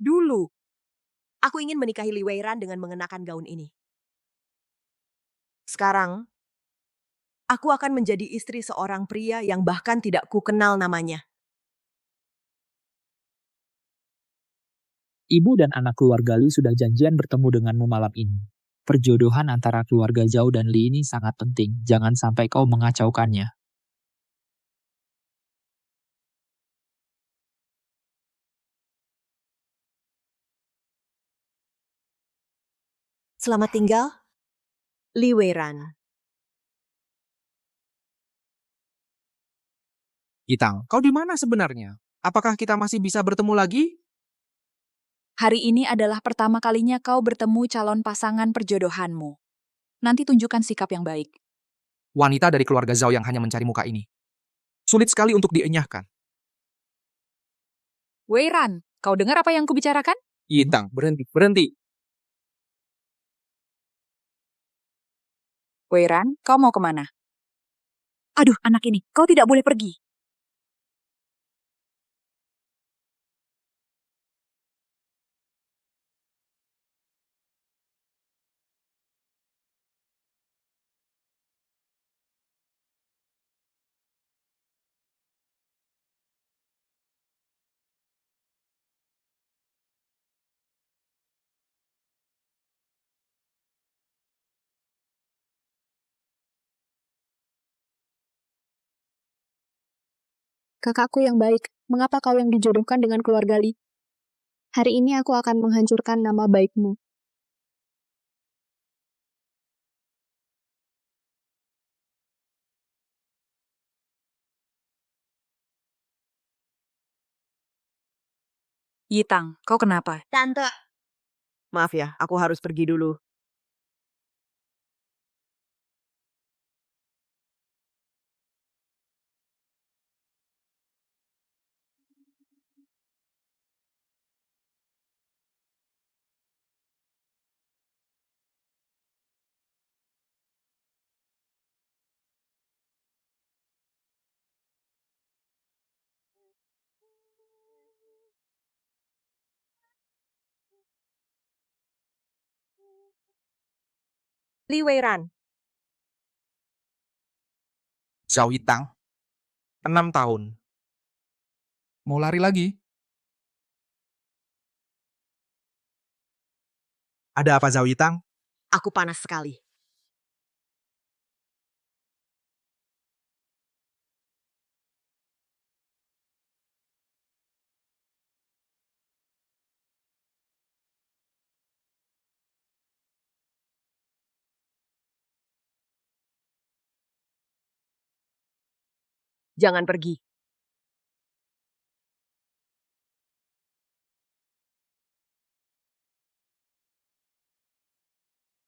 Dulu, aku ingin menikahi Li Weiran dengan mengenakan gaun ini. Sekarang, aku akan menjadi istri seorang pria yang bahkan tidak kukenal namanya. Ibu dan anak keluarga Li sudah janjian bertemu denganmu malam ini. Perjodohan antara keluarga Zhao dan Li ini sangat penting. Jangan sampai kau mengacaukannya. Selamat tinggal, Li Weiran. Itang, kau di mana sebenarnya? Apakah kita masih bisa bertemu lagi? Hari ini adalah pertama kalinya kau bertemu calon pasangan perjodohanmu. Nanti tunjukkan sikap yang baik. Wanita dari keluarga Zhao yang hanya mencari muka ini. Sulit sekali untuk dienyahkan. Weiran, kau dengar apa yang kubicarakan? Itang, berhenti, berhenti. Weiran, kau mau kemana? Aduh, anak ini, kau tidak boleh pergi. Kakakku yang baik, mengapa kau yang dijodohkan dengan keluarga Li? Hari ini aku akan menghancurkan nama baikmu. Yitang, kau kenapa? Tante. Maaf ya, aku harus pergi dulu. Li Weiran. Zhao Itang, 6 tahun. Mau lari lagi? Ada apa Zhao Itang? Aku panas sekali. Jangan pergi.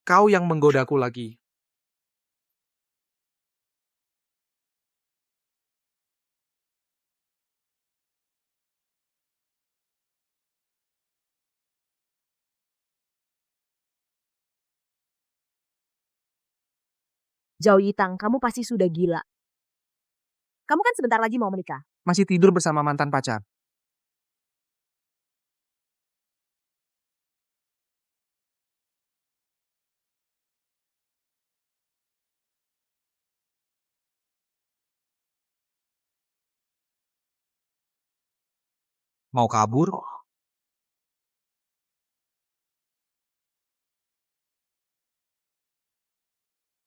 Kau yang menggodaku lagi. Zhao Yitang, kamu pasti sudah gila. Kamu kan sebentar lagi mau menikah. Masih tidur bersama mantan pacar. Mau kabur?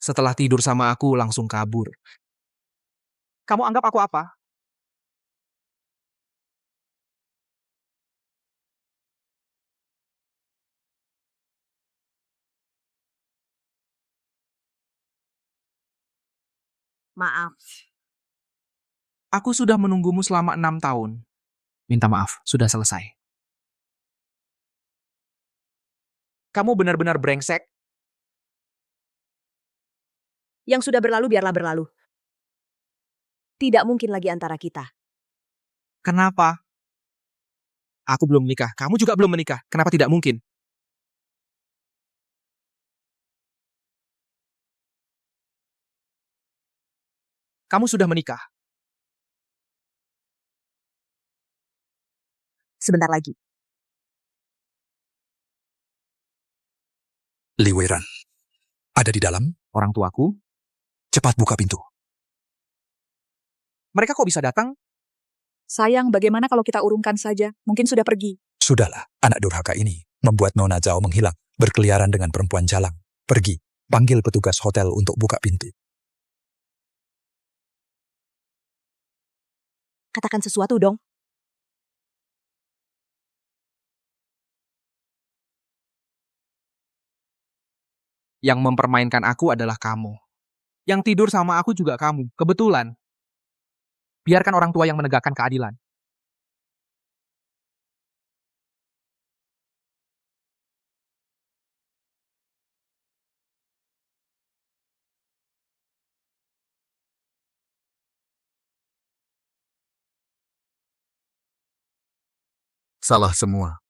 Setelah tidur sama aku langsung kabur. Kamu anggap aku apa? Maaf. Aku sudah menunggumu selama 6 tahun. Minta maaf, sudah selesai. Kamu benar-benar brengsek. Yang sudah berlalu biarlah berlalu. Tidak mungkin lagi antara kita. Kenapa? Aku belum menikah, kamu juga belum menikah. Kenapa tidak mungkin? Kamu sudah menikah. Sebentar lagi. Li Weiran, ada di dalam? Orang tuaku? Cepat buka pintu. Mereka kok bisa datang? Sayang, bagaimana kalau kita urungkan saja? Mungkin sudah pergi. Sudahlah, anak durhaka ini membuat Nona Zhao menghilang, berkeliaran dengan perempuan jalang. Pergi, panggil petugas hotel untuk buka pintu. Katakan sesuatu dong. Yang mempermainkan aku adalah kamu. Yang tidur sama aku juga kamu. Kebetulan. Biarkan orang tua yang menegakkan keadilan. Salah semua.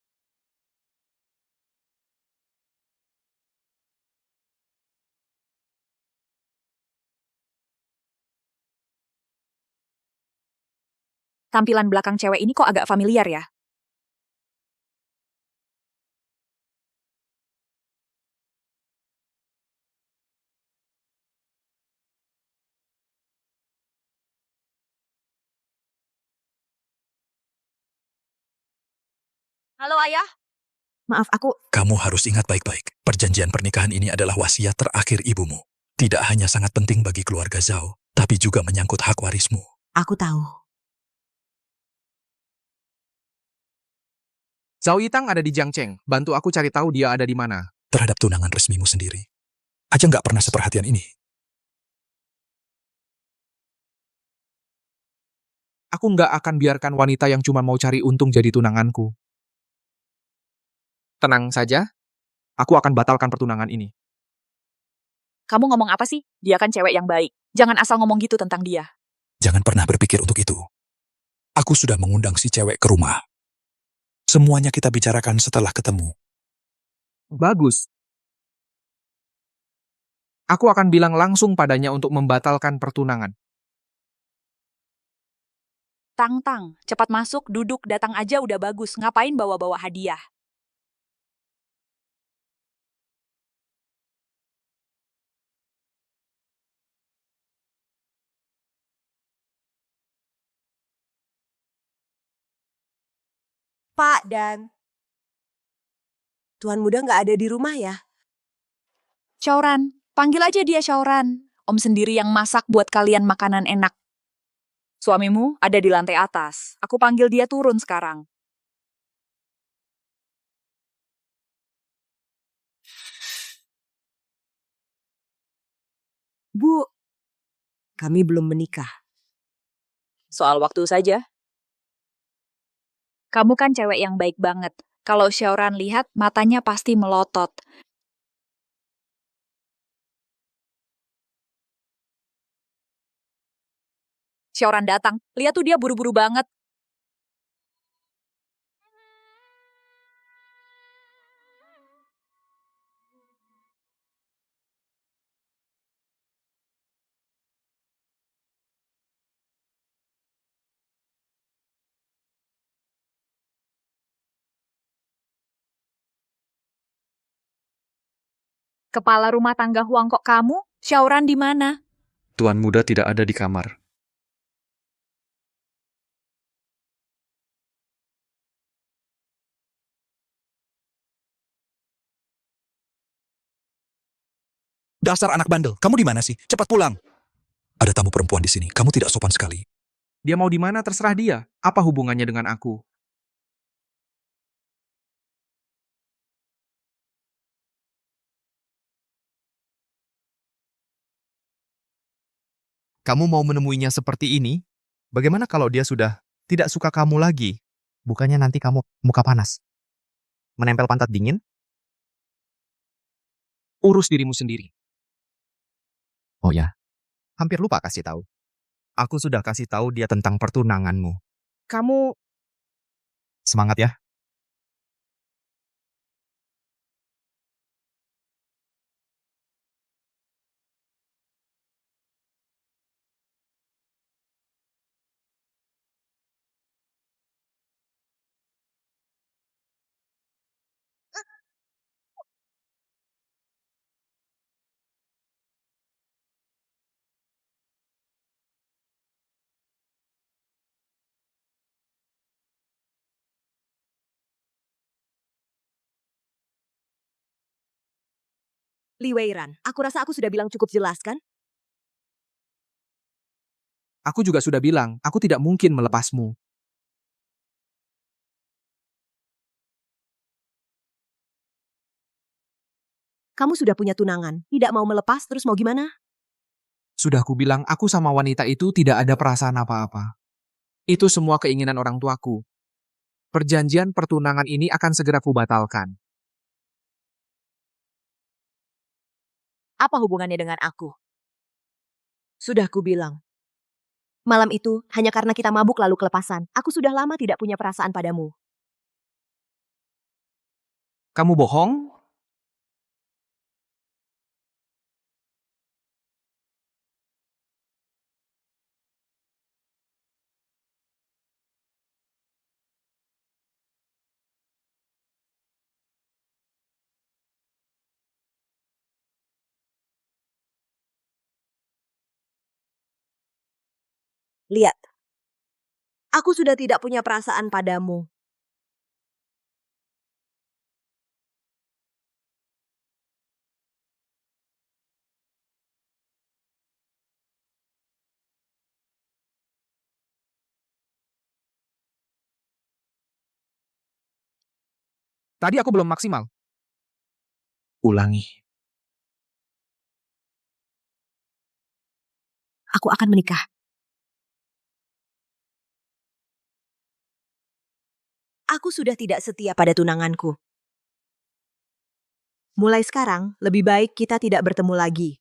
Tampilan belakang cewek ini kok agak familiar ya? Halo, Ayah. Maaf, aku Kamu harus ingat baik-baik, perjanjian pernikahan ini adalah wasiat terakhir ibumu. Tidak hanya sangat penting bagi keluarga Zhao, tapi juga menyangkut hak warismu. tahu. Zhao Yitang ada di Jiangcheng. Bantu aku cari tahu dia ada di mana. Terhadap tunangan resmimu sendiri. Aja nggak pernah seperhatian ini. Aku nggak akan biarkan wanita yang cuma mau cari untung jadi tunanganku. Tenang saja, aku akan batalkan pertunangan ini. Kamu ngomong apa sih? Dia kan cewek yang baik. Jangan asal ngomong gitu tentang dia. Jangan pernah berpikir untuk itu. Aku sudah mengundang si cewek ke rumah. Semuanya kita bicarakan setelah ketemu. Bagus. Aku akan bilang langsung padanya untuk membatalkan pertunangan. Tang, cepat masuk, duduk, datang aja udah bagus. Ngapain bawa-bawa hadiah? Pak dan Tuan Muda nggak ada di rumah ya? Syauran, panggil aja dia Syauran. Om sendiri yang masak buat kalian makanan enak. Suamimu ada di lantai atas. Aku panggil dia turun sekarang. Bu, kami belum menikah. Soal waktu saja. Kamu kan cewek yang baik banget. Kalau Syauran lihat, matanya pasti melotot. Syauran datang. Lihat tuh dia buru-buru banget. Kepala rumah tangga Huang kok kamu? Syauran di mana? Tuan muda tidak ada di kamar. Dasar anak bandel, kamu di mana sih? Cepat pulang. Ada tamu perempuan di sini, kamu tidak sopan sekali. Dia mau di mana terserah dia. Apa hubungannya dengan aku? Kamu mau menemuinya seperti ini? Bagaimana kalau dia sudah tidak suka kamu lagi? Bukannya nanti kamu muka panas. Menempel pantat dingin? Urus dirimu sendiri. Oh ya, hampir lupa kasih tahu. Aku sudah kasih tahu dia tentang pertunanganmu. Kamu Semangat ya. Li Weiran, aku rasa aku sudah bilang cukup jelas kan? Aku juga sudah bilang, aku tidak mungkin melepasmu. Kamu sudah punya tunangan, tidak mau melepas terus mau gimana? Sudah kubilang, aku sama wanita itu tidak ada perasaan apa-apa. Itu semua keinginan orang tuaku. Perjanjian pertunangan ini akan segera kubatalkan. Apa hubungannya dengan aku? Sudah kubilang. Malam itu, hanya karena kita mabuk lalu kelepasan. Aku sudah lama tidak punya perasaan padamu. Kamu bohong? Lihat. Aku sudah tidak punya perasaan padamu. Tadi aku belum maksimal. Ulangi. Aku akan menikah. Aku sudah tidak setia pada tunanganku. Mulai sekarang, lebih baik kita tidak bertemu lagi.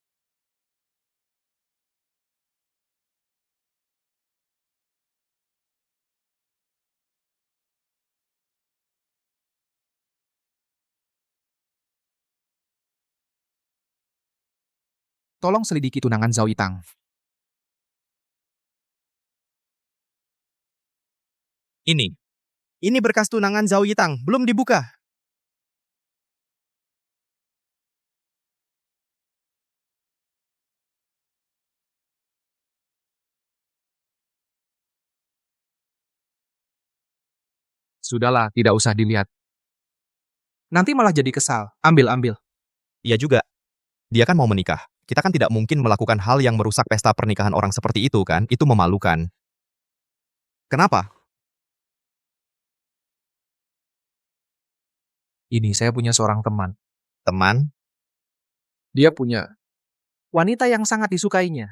Tolong selidiki tunangan Zhao Yitang. Ini berkas tunangan Zhao Yitang, belum dibuka. Sudahlah, tidak usah dilihat. Nanti malah jadi kesal. Ambil. Iya juga. Dia kan mau menikah. Kita kan tidak mungkin melakukan hal yang merusak pesta pernikahan orang seperti itu kan? Itu memalukan. Kenapa? Ini saya punya seorang teman. Teman? Dia punya wanita yang sangat disukainya.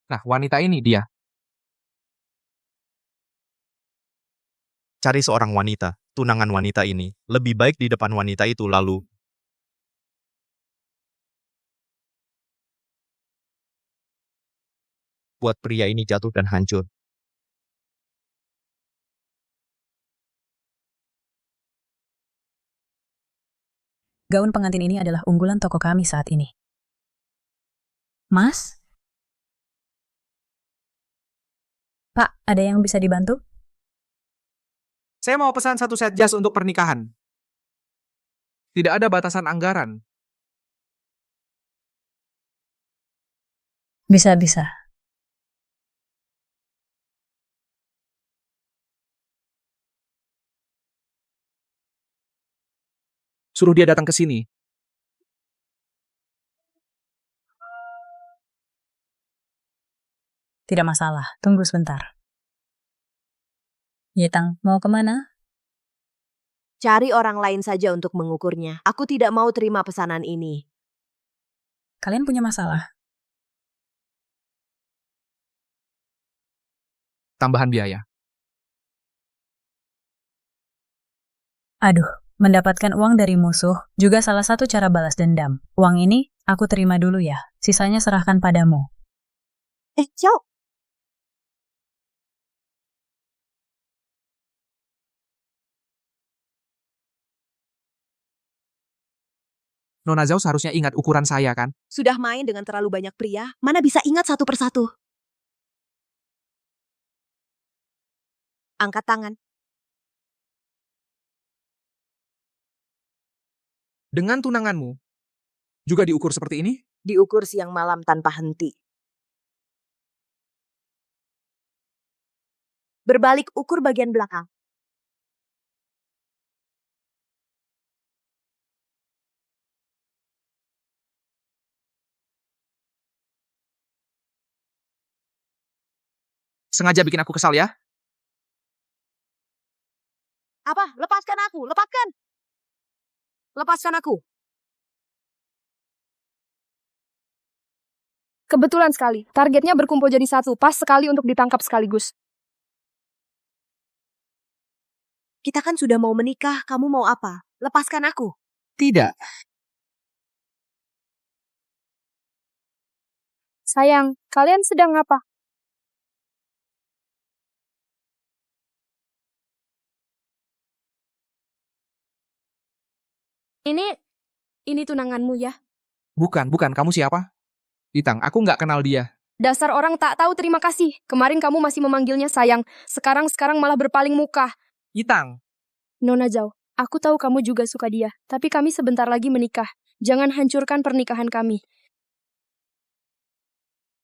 Nah, wanita ini dia. Cari seorang wanita, tunangan wanita ini. Lebih baik di depan wanita itu lalu. Buat pria ini jatuh dan hancur. Gaun pengantin ini adalah unggulan toko kami saat ini. Mas? Pak, ada yang bisa dibantu? Saya mau pesan satu set jas untuk pernikahan. Tidak ada batasan anggaran. Bisa. Suruh dia datang ke sini. Tidak masalah, tunggu sebentar. Yitang, mau kemana? Cari orang lain saja untuk mengukurnya. Aku tidak mau terima pesanan ini. Kalian punya masalah? Tambahan biaya. Aduh, mendapatkan uang dari musuh juga salah satu cara balas dendam. Uang ini aku terima dulu ya, sisanya serahkan padamu. Ciao. Nona Zhao seharusnya ingat ukuran saya kan? Sudah main dengan terlalu banyak pria, mana bisa ingat satu persatu? Angkat tangan. Dengan tunanganmu, juga diukur seperti ini? Diukur siang malam tanpa henti. Berbalik ukur bagian belakang. Sengaja bikin aku kesal ya? Apa? Lepaskan aku, lepaskan. Lepaskan aku. Kebetulan sekali, targetnya berkumpul jadi satu, pas sekali untuk ditangkap sekaligus. Kita kan sudah mau menikah, kamu mau apa? Lepaskan aku. Tidak. Sayang, kalian sedang apa? Ini tunanganmu ya? Bukan, kamu siapa? Itang, aku nggak kenal dia. Dasar orang tak tahu terima kasih. Kemarin kamu masih memanggilnya sayang, sekarang malah berpaling muka. Itang, Nona Zhao, aku tahu kamu juga suka dia, tapi kami sebentar lagi menikah. Jangan hancurkan pernikahan kami.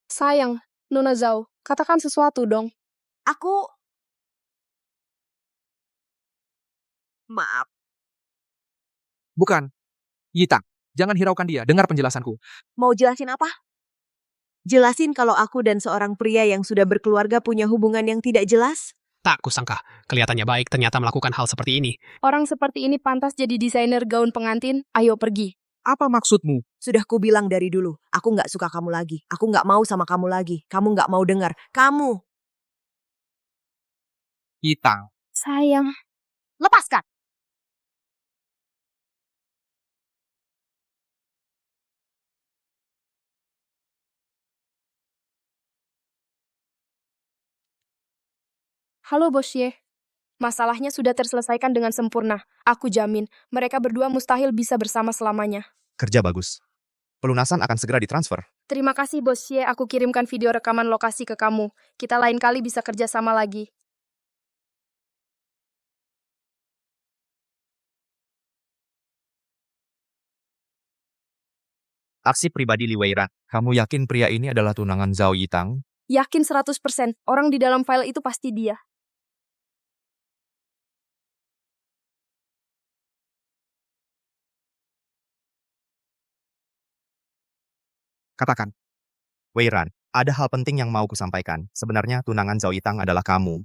Sayang, Nona Zhao, katakan sesuatu dong. Aku... Maaf. bukan. Yitang, jangan hiraukan dia, dengar penjelasanku. Mau jelasin apa? Jelasin kalau aku dan seorang pria yang sudah berkeluarga punya hubungan yang tidak jelas? Tak kusangka, kelihatannya baik ternyata melakukan hal seperti ini. Orang seperti ini pantas jadi desainer gaun pengantin. Ayo pergi. Apa maksudmu? Sudah ku bilang dari dulu, aku nggak suka kamu lagi. Aku nggak mau sama kamu lagi. Kamu nggak mau dengar. Kamu. Yitang, Sayang. Lepaskan. Halo Bosye. Masalahnya sudah terselesaikan dengan sempurna. Aku jamin, mereka berdua mustahil bisa bersama selamanya. Kerja bagus. Pelunasan akan segera ditransfer. Terima kasih Bosye, aku kirimkan video rekaman lokasi ke kamu. Kita lain kali bisa kerja sama lagi. Aksi pribadi Li Weiran. Kamu yakin pria ini adalah tunangan Zhao Yitang? Yakin 100%, orang di dalam file itu pasti dia. katakan. Weiran, ada hal penting yang mau kusampaikan. Sebenarnya tunangan Zhao Yitang adalah kamu.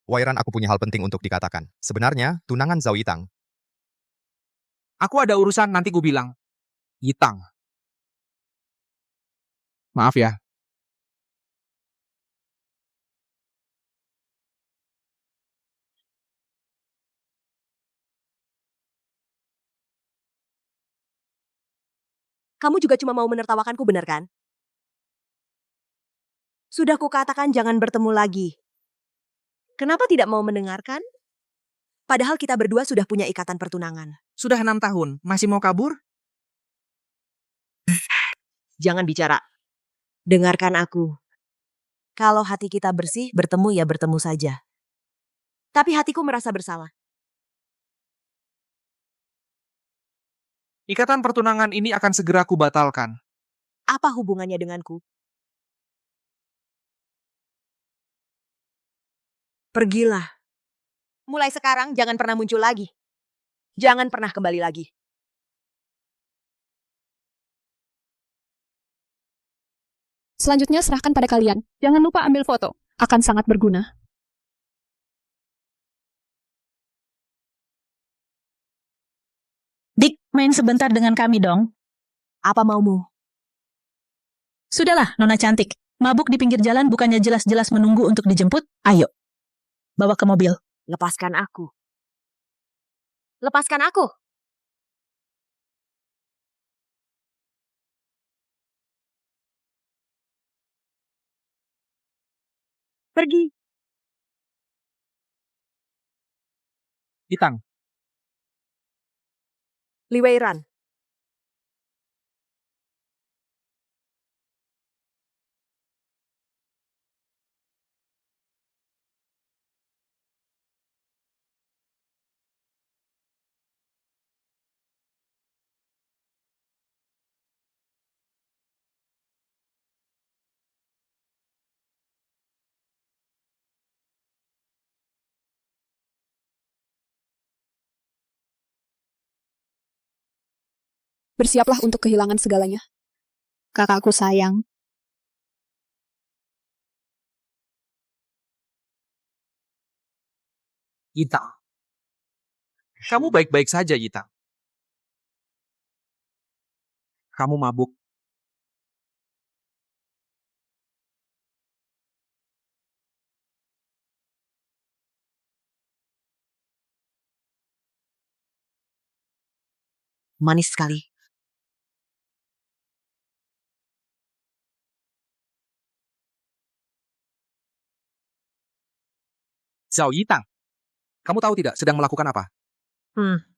Weiran, aku punya hal penting untuk dikatakan. Sebenarnya, tunangan Zhao Yitang. Aku ada urusan, nanti ku bilang. Yitang. Maaf ya. Kamu juga cuma mau menertawakanku, benar kan? Sudah kukatakan jangan bertemu lagi. Kenapa tidak mau mendengarkan? Padahal kita berdua sudah punya ikatan pertunangan. Sudah 6 tahun, masih mau kabur? Jangan bicara. Dengarkan aku. Kalau hati kita bersih, bertemu ya bertemu saja. Tapi hatiku merasa bersalah. Ikatan pertunangan ini akan segera kubatalkan. Apa hubungannya denganku? Pergilah. Mulai sekarang jangan pernah muncul lagi. Jangan pernah kembali lagi. Selanjutnya serahkan pada kalian. Jangan lupa ambil foto. Akan sangat berguna. Dik, main sebentar dengan kami dong. Apa maumu? Sudahlah, Nona cantik. Mabuk di pinggir jalan bukannya jelas-jelas menunggu untuk dijemput? Ayo, bawa ke mobil. Lepaskan aku. Lepaskan aku. Pergi. Yitang, Li Weiran. Bersiaplah untuk kehilangan segalanya. Kakakku sayang. Yita. Kamu baik-baik saja, Yita. Kamu mabuk. Manis sekali. Zhao Yitang. Kamu tahu tidak sedang melakukan apa? Hmm.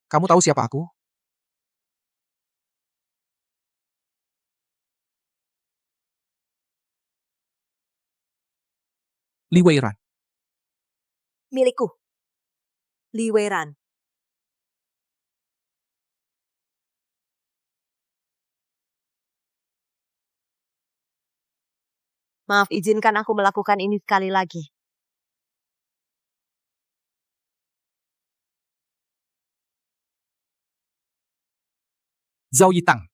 Kamu tahu siapa aku? Li Weiran. Milikku. Li Weiran. Maaf, izinkan aku melakukan ini sekali lagi. Zhao Yitang.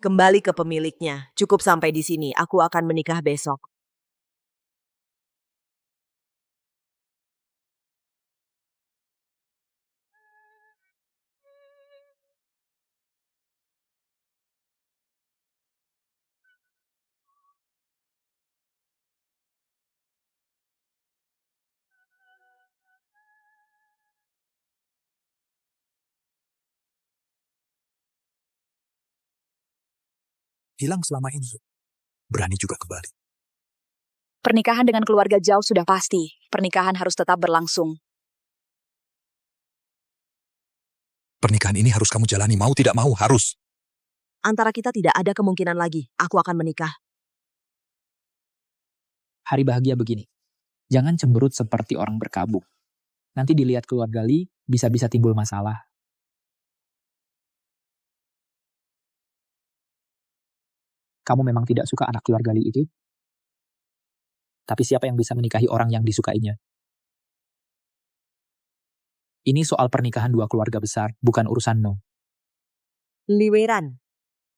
Kembali ke pemiliknya. Cukup sampai di sini. Aku akan menikah besok. Hilang selama ini. Berani juga kembali. Pernikahan dengan keluarga Zhao sudah pasti. Pernikahan harus tetap berlangsung. Pernikahan ini harus kamu jalani, mau tidak mau, harus. Antara kita tidak ada kemungkinan lagi. Aku akan menikah. Hari bahagia begini. Jangan cemberut seperti orang berkabung. Nanti dilihat keluarga Li, bisa-bisa timbul masalah. Kamu memang tidak suka anak keluarga Li itu? Tapi siapa yang bisa menikahi orang yang disukainya? Ini soal pernikahan dua keluarga besar, bukan urusan No. Li Weiran.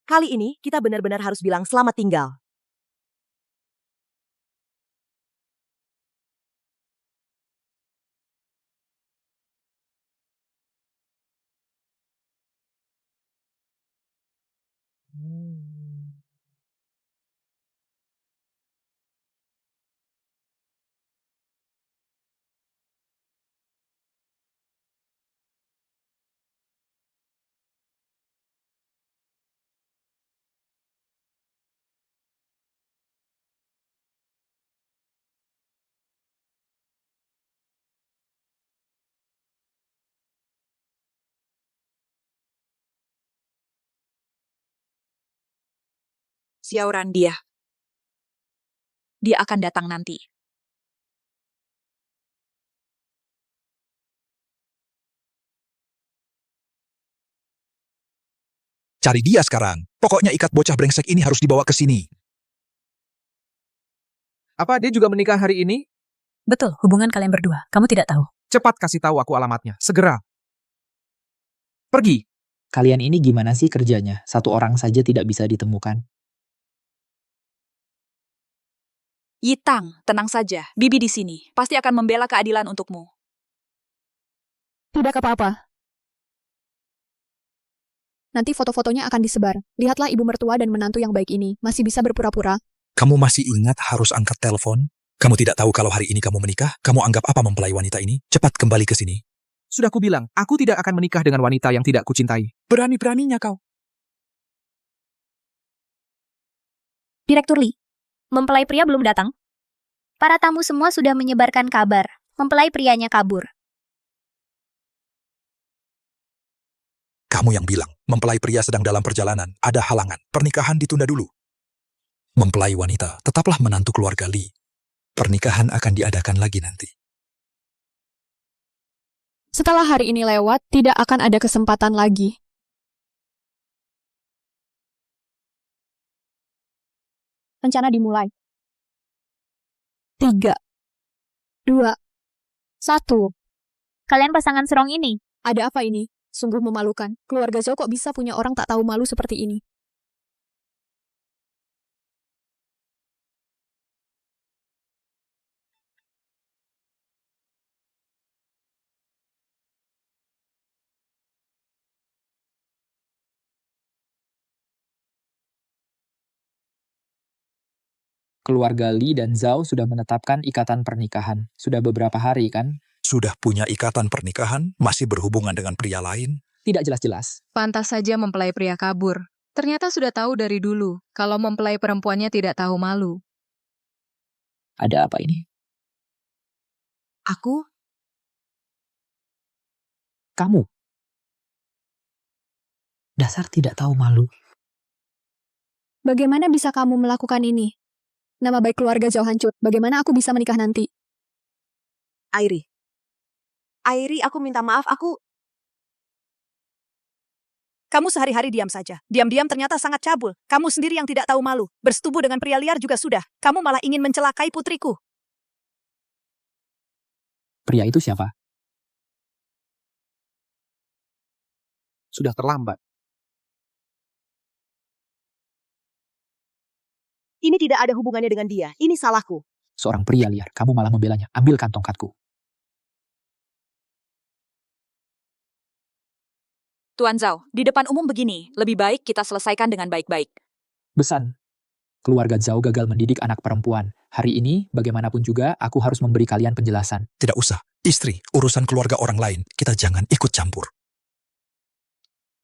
Kali ini kita benar-benar harus bilang selamat tinggal. Xiaoran dia. Dia akan datang nanti. Cari dia sekarang. Pokoknya ikat bocah brengsek ini harus dibawa ke sini. Apa dia juga menikah hari ini? Betul, hubungan kalian berdua. Kamu tidak tahu. Cepat kasih tahu aku alamatnya. Segera. Pergi. Kalian ini gimana sih kerjanya? Satu orang saja tidak bisa ditemukan. Yitang, tenang saja. Bibi di sini. Pasti akan membela keadilan untukmu. Tidak apa-apa. Nanti foto-fotonya akan disebar. Lihatlah ibu mertua dan menantu yang baik ini. Masih bisa berpura-pura. Kamu masih ingat harus angkat telepon? Kamu tidak tahu kalau hari ini kamu menikah? Kamu anggap apa mempelai wanita ini? Cepat kembali ke sini. Sudah kubilang, aku tidak akan menikah dengan wanita yang tidak kucintai. Berani-beraninya kau. Direktur Li, mempelai pria belum datang. Para tamu semua sudah menyebarkan kabar. Mempelai prianya kabur. Kamu yang bilang, mempelai pria sedang dalam perjalanan, ada halangan, pernikahan ditunda dulu. Mempelai wanita tetaplah menantu keluarga Li. Pernikahan akan diadakan lagi nanti. Setelah hari ini lewat, tidak akan ada kesempatan lagi. Rencana dimulai. 3, 2, 1. Kalian pasangan serong ini. Ada apa ini? Sungguh memalukan. Keluarga Zhao kok bisa punya orang tak tahu malu seperti ini? Keluarga Li dan Zhao sudah menetapkan ikatan pernikahan. Sudah beberapa hari kan? Sudah punya ikatan pernikahan, masih berhubungan dengan pria lain? Tidak jelas-jelas. Pantas saja mempelai pria kabur. Ternyata sudah tahu dari dulu kalau mempelai perempuannya tidak tahu malu. Ada apa ini? Aku? Kamu? Dasar tidak tahu malu. Bagaimana bisa kamu melakukan ini? Nama baik keluarga Zhao hancur. Bagaimana aku bisa menikah nanti? Airi. Airi, aku minta maaf, Kamu sehari-hari diam saja. Diam-diam ternyata sangat cabul. Kamu sendiri yang tidak tahu malu. Bersetubuh dengan pria liar juga sudah. Kamu malah ingin mencelakai putriku. Pria itu siapa? Sudah terlambat. Ini tidak ada hubungannya dengan dia. Ini salahku. Seorang pria liar. Kamu malah membelanya. Ambilkan tongkatku. Tuan Zhao, di depan umum begini, lebih baik kita selesaikan dengan baik-baik. Besan. Keluarga Zhao gagal mendidik anak perempuan. Hari ini, bagaimanapun juga, aku harus memberi kalian penjelasan. Tidak usah. Istri, urusan keluarga orang lain, kita jangan ikut campur.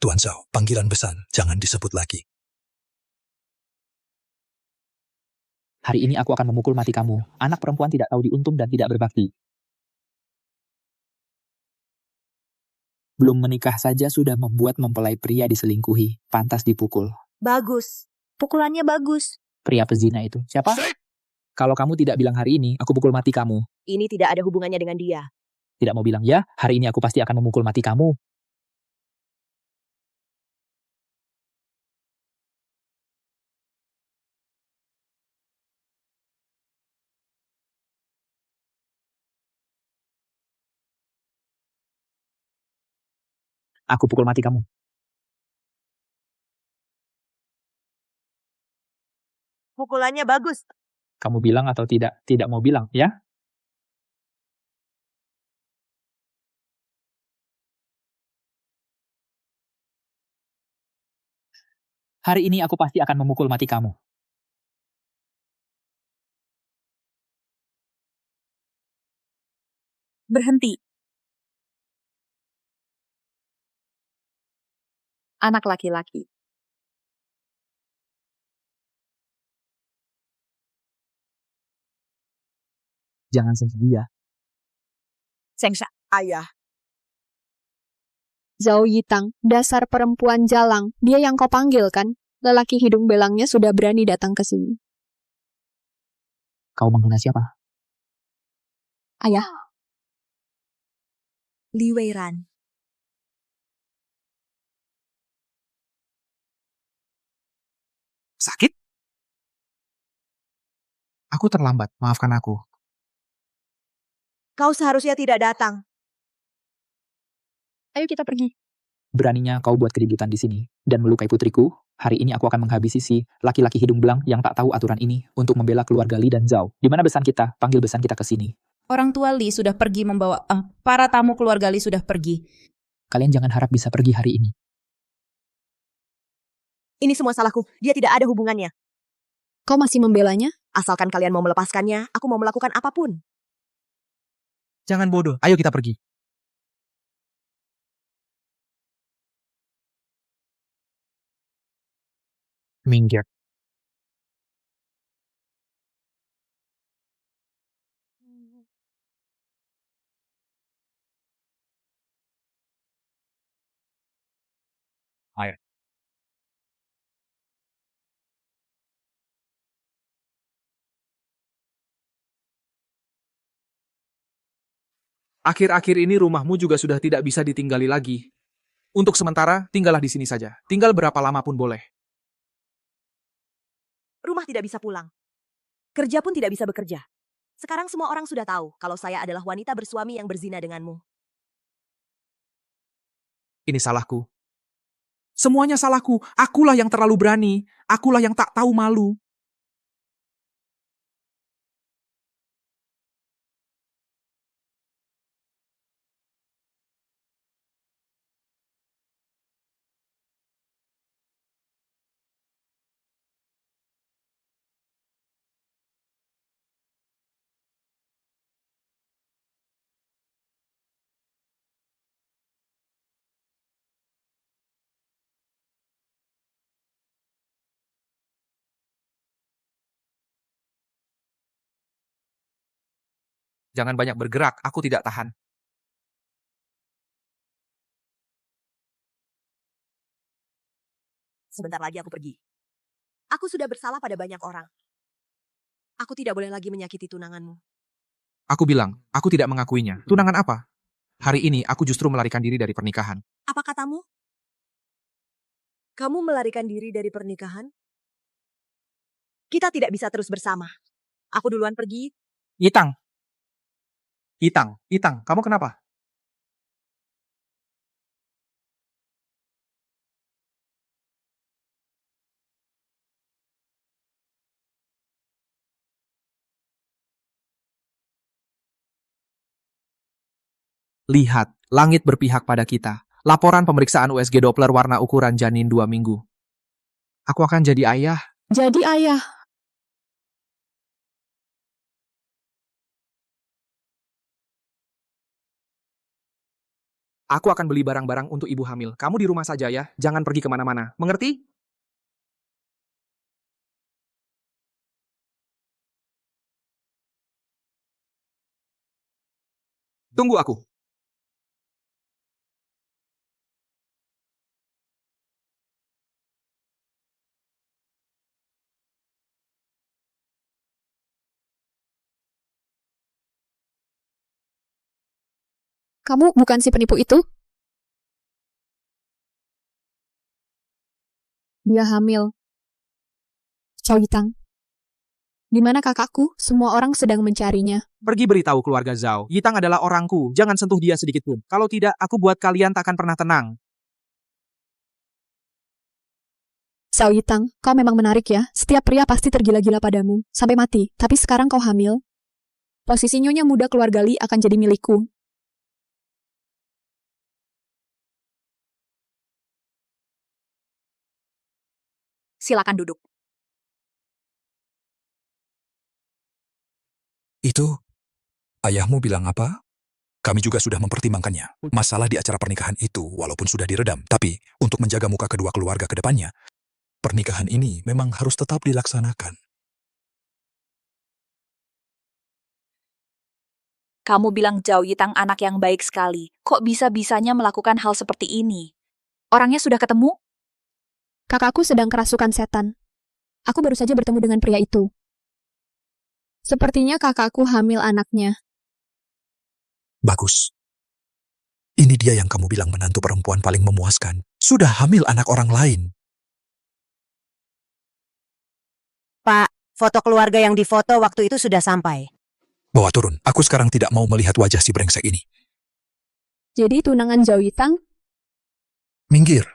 Tuan Zhao, panggilan Besan, jangan disebut lagi. Hari ini aku akan memukul mati kamu. Anak perempuan tidak tahu diuntung dan tidak berbakti. Belum menikah saja sudah membuat mempelai pria diselingkuhi. Pantas dipukul. Bagus. Pukulannya bagus. Pria pezina itu. Siapa? Kalau kamu tidak bilang hari ini, aku pukul mati kamu. Ini tidak ada hubungannya dengan dia. Tidak mau bilang ya, hari ini aku pasti akan memukul mati kamu. Aku pukul mati kamu. Pukulannya bagus. Kamu bilang atau tidak? Tidak mau bilang, ya? Hari ini aku pasti akan memukul mati kamu. Berhenti. Anak laki-laki. Jangan sentuh dia. Sengsha, ayah. Zhao Yitang, dasar perempuan jalang. Dia yang kau panggil kan? Lelaki hidung belangnya sudah berani datang ke sini. Kau menghina siapa? Ayah. Li Weiran. Sakit? Aku terlambat, maafkan aku. Kau seharusnya tidak datang. Ayo kita pergi. Beraninya kau buat keributan di sini dan melukai putriku. Hari ini aku akan menghabisi si laki-laki hidung belang yang tak tahu aturan ini untuk membela keluarga Li dan Zhao. Di mana Besan kita? Panggil Besan kita ke sini. Orang tua Li sudah pergi membawa... para tamu keluarga Li sudah pergi. Kalian jangan harap bisa pergi hari ini. Ini semua salahku. Dia tidak ada hubungannya. Kau masih membelanya? Asalkan kalian mau melepaskannya, aku mau melakukan apapun. Jangan bodoh, ayo kita pergi. Minggir. Ayo. Akhir-akhir ini rumahmu juga sudah tidak bisa ditinggali lagi. Untuk sementara, tinggallah di sini saja. Tinggal berapa lama pun boleh. Rumah tidak bisa pulang. Kerja pun tidak bisa bekerja. Sekarang semua orang sudah tahu kalau saya adalah wanita bersuami yang berzina denganmu. Ini salahku. Semuanya salahku. Akulah yang terlalu berani. Akulah yang tak tahu malu. Jangan banyak bergerak, aku tidak tahan. Sebentar lagi aku pergi. Aku sudah bersalah pada banyak orang. Aku tidak boleh lagi menyakiti tunanganmu. Aku bilang, aku tidak mengakuinya. Tunangan apa? Hari ini aku justru melarikan diri dari pernikahan. Apa katamu? Kamu melarikan diri dari pernikahan? Kita tidak bisa terus bersama. Aku duluan pergi. Itang. Itang, kamu kenapa? Lihat, langit berpihak pada kita. Laporan pemeriksaan USG Doppler warna ukuran janin 2 minggu. Aku akan jadi ayah. Jadi ayah. Aku akan beli barang-barang untuk ibu hamil. Kamu di rumah saja ya, jangan pergi kemana-mana. Mengerti? Tunggu aku. Kamu bukan si penipu itu? Dia hamil. Chow Yitang. Di mana kakakku? Semua orang sedang mencarinya. Pergi beritahu keluarga Zhao. Yitang adalah orangku. Jangan sentuh dia sedikit pun. Kalau tidak, aku buat kalian takkan pernah tenang. Chow Yitang, kau memang menarik ya. Setiap pria pasti tergila-gila padamu. Sampai mati. Tapi sekarang kau hamil. Posisi Nyonya muda keluarga Li akan jadi milikku. Silakan duduk. Itu, ayahmu bilang apa? Kami juga sudah mempertimbangkannya. Masalah di acara pernikahan itu, walaupun sudah diredam, tapi untuk menjaga muka kedua keluarga ke depannya, pernikahan ini memang harus tetap dilaksanakan. Kamu bilang Zhao Yitang anak yang baik sekali. Kok bisa-bisanya melakukan hal seperti ini? Orangnya sudah ketemu? Kakakku sedang kerasukan setan. Aku baru saja bertemu dengan pria itu. Sepertinya kakakku hamil anaknya. Bagus. Ini dia yang kamu bilang menantu perempuan paling memuaskan. Sudah hamil anak orang lain. Pak, foto keluarga yang difoto waktu itu sudah sampai. Bawa turun. Aku sekarang tidak mau melihat wajah si brengsek ini. Jadi tunangan Zhao Yitang, Minggir.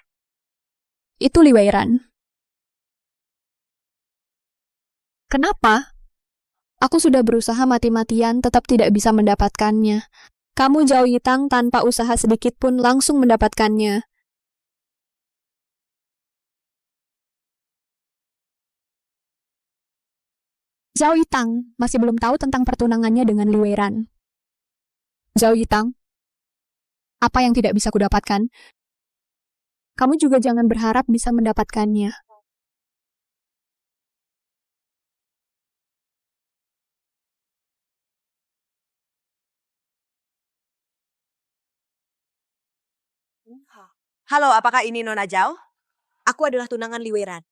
itu Li Weiran. Kenapa? Aku sudah berusaha mati-matian tetap tidak bisa mendapatkannya. Kamu Zhao Yitang tanpa usaha sedikit pun langsung mendapatkannya. Zhao Yitang masih belum tahu tentang pertunangannya dengan Li Weiran. Zhao Yitang, apa yang tidak bisa kudapatkan? Kamu juga jangan berharap bisa mendapatkannya. Halo, apakah ini Nona Zhao? Aku adalah tunangan Li Weiran.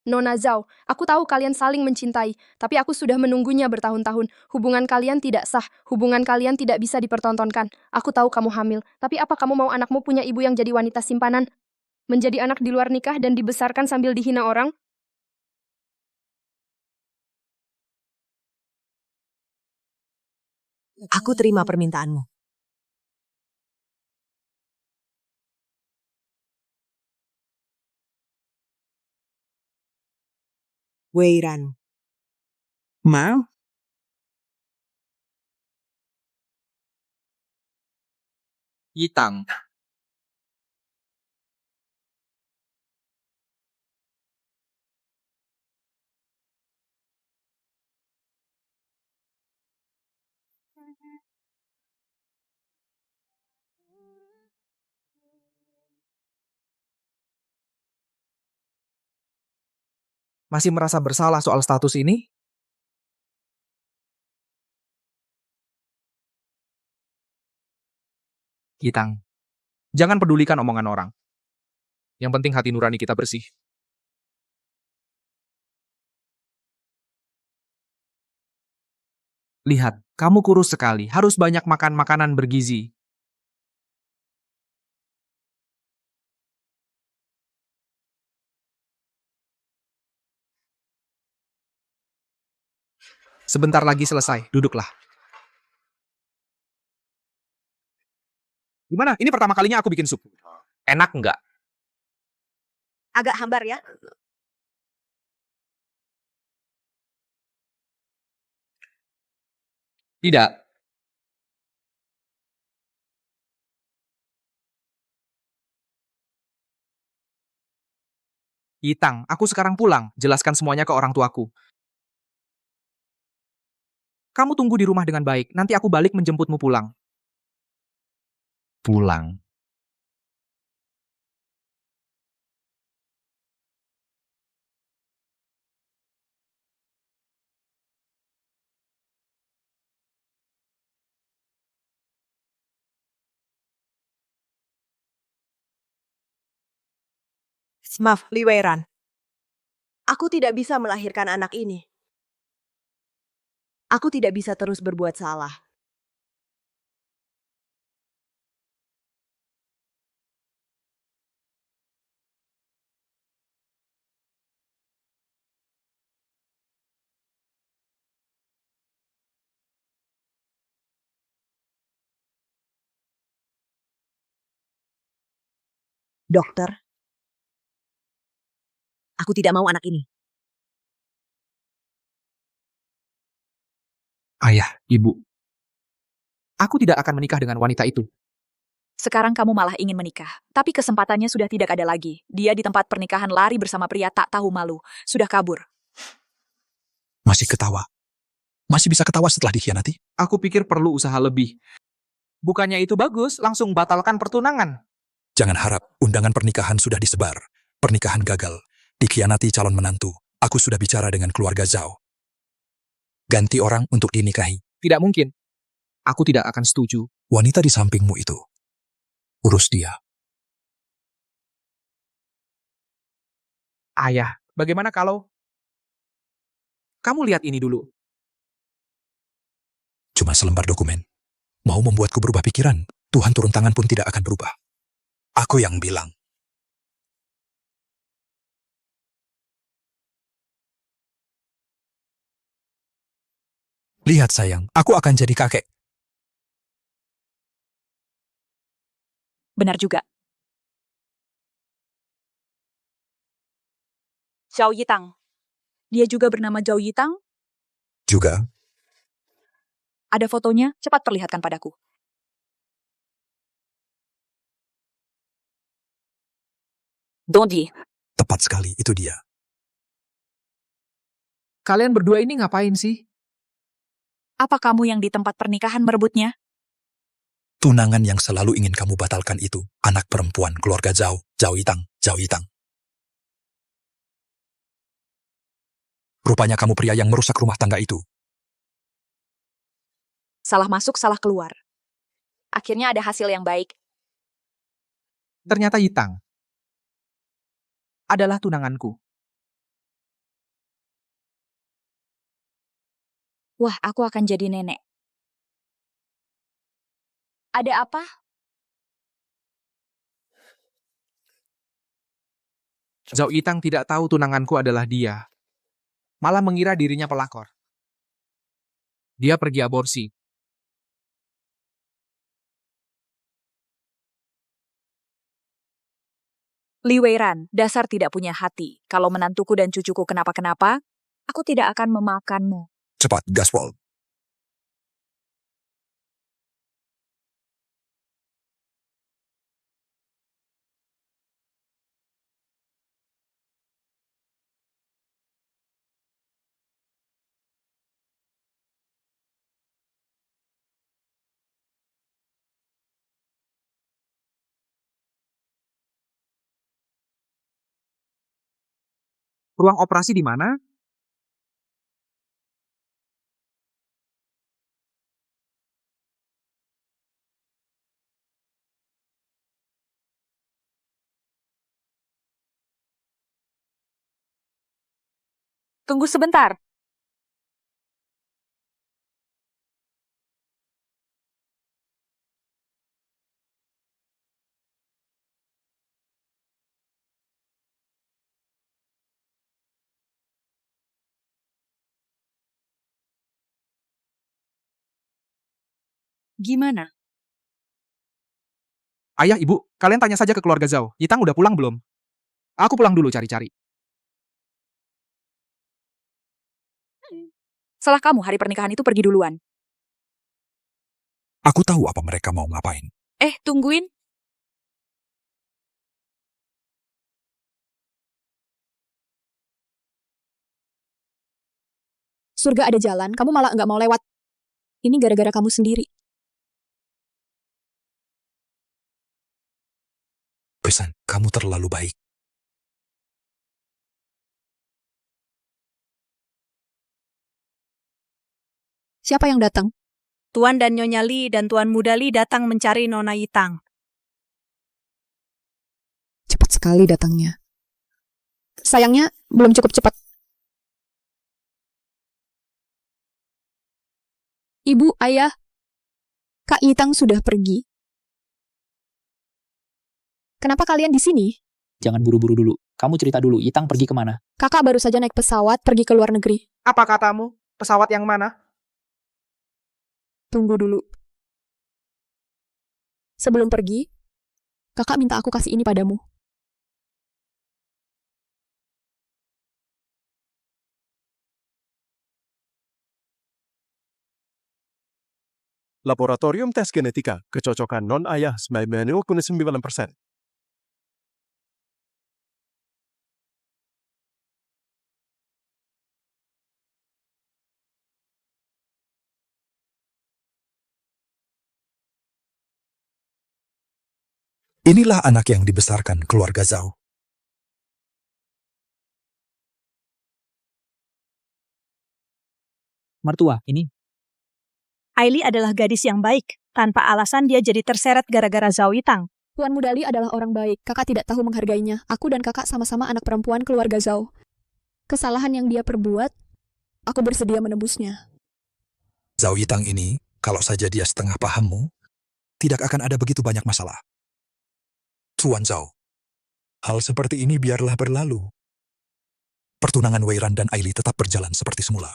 Nona Zhao, aku tahu kalian saling mencintai, tapi aku sudah menunggunya bertahun-tahun. Hubungan kalian tidak sah, hubungan kalian tidak bisa dipertontonkan. Aku tahu kamu hamil, tapi apa kamu mau anakmu punya ibu yang jadi wanita simpanan? Menjadi anak di luar nikah dan dibesarkan sambil dihina orang? Aku terima permintaanmu. Weiran. Ma? Yitang. Masih merasa bersalah soal status ini? Yitang, jangan pedulikan omongan orang. Yang penting hati nurani kita bersih. Lihat, kamu kurus sekali, harus banyak makan makanan bergizi. Sebentar lagi selesai, duduklah. Gimana? Ini pertama kalinya aku bikin sup. Enak nggak? Agak hambar ya. Tidak. Yitang, aku sekarang pulang. Jelaskan semuanya ke orang tuaku. Kamu tunggu di rumah dengan baik. Nanti aku balik menjemputmu pulang. Pulang. Maaf, Li Weiran. Aku tidak bisa melahirkan anak ini. Aku tidak bisa terus berbuat salah. Dokter, aku tidak mau anak ini. Ayah, ibu. Aku tidak akan menikah dengan wanita itu. Sekarang kamu malah ingin menikah. Tapi kesempatannya sudah tidak ada lagi. Dia di tempat pernikahan lari bersama pria tak tahu malu. Sudah kabur. Masih ketawa. Masih bisa ketawa setelah dikhianati? Aku pikir perlu usaha lebih. Bukannya itu bagus, langsung batalkan pertunangan. Jangan harap undangan pernikahan sudah disebar. Pernikahan gagal. Dikhianati calon menantu. Aku sudah bicara dengan keluarga Zhao. Ganti orang untuk dinikahi. Tidak mungkin. Aku tidak akan setuju. Wanita di sampingmu itu. Urus dia. Ayah, bagaimana kalau... Kamu lihat ini dulu. Cuma selembar dokumen. Mau membuatku berubah pikiran. Tuhan turun tangan pun tidak akan berubah. Aku yang bilang. Lihat sayang, aku akan jadi kakek. Benar juga. Zhao Yitang. Dia juga bernama Zhao Yitang? Juga. Ada fotonya, cepat perlihatkan padaku. Dondi. Tepat sekali, itu dia. Kalian berdua ini ngapain sih? Apa kamu yang di tempat pernikahan merebutnya? Tunangan yang selalu ingin kamu batalkan itu. Anak perempuan keluarga Zhao. Zhao Yitang. Zhao Yitang. Rupanya kamu pria yang merusak rumah tangga itu. Salah masuk, salah keluar. Akhirnya ada hasil yang baik. Ternyata Yitang adalah tunanganku. Wah, aku akan jadi nenek. Ada apa? Zhao Yitang tidak tahu tunanganku adalah dia. Malah mengira dirinya pelakor. Dia pergi aborsi. Li Weiran, dasar tidak punya hati. Kalau menantuku dan cucuku kenapa-kenapa, aku tidak akan memakanmu. Cepat, gaspol. Ruang operasi di mana? Tunggu sebentar. Gimana? Ayah, ibu, kalian tanya saja ke keluarga Zhao. Yitang udah pulang belum? Aku pulang dulu cari-cari. Salah kamu, hari pernikahan itu pergi duluan. Aku tahu apa mereka mau ngapain. Tungguin. Surga ada jalan, kamu malah nggak mau lewat. Ini gara-gara kamu sendiri. Pesan, kamu terlalu baik. Siapa yang datang? Tuan dan Nyonya Li dan Tuan Muda Li datang mencari Nona Yitang. Cepat sekali datangnya. Sayangnya, belum cukup cepat. Ibu, ayah, Kak Yitang sudah pergi. Kenapa kalian di sini? Jangan buru-buru dulu. Kamu cerita dulu, Yitang pergi kemana? Kakak baru saja naik pesawat pergi ke luar negeri. Apa katamu? Pesawat yang mana? Tunggu dulu. Sebelum pergi, kakak minta aku kasih ini padamu. Laboratorium tes genetika, kecocokan non-ayah 99%. Inilah anak yang dibesarkan keluarga Zhao. Mertua, ini. Aili adalah gadis yang baik. Tanpa alasan dia jadi terseret gara-gara Zhao Yitang. Tuan Muda Li adalah orang baik. Kakak tidak tahu menghargainya. Aku dan kakak sama-sama anak perempuan keluarga Zhao. Kesalahan yang dia perbuat, aku bersedia menebusnya. Zhao Yitang ini, kalau saja dia setengah pahammu, tidak akan ada begitu banyak masalah. Tuan Zhao, hal seperti ini biarlah berlalu. Pertunangan Weiran dan Aili tetap berjalan seperti semula.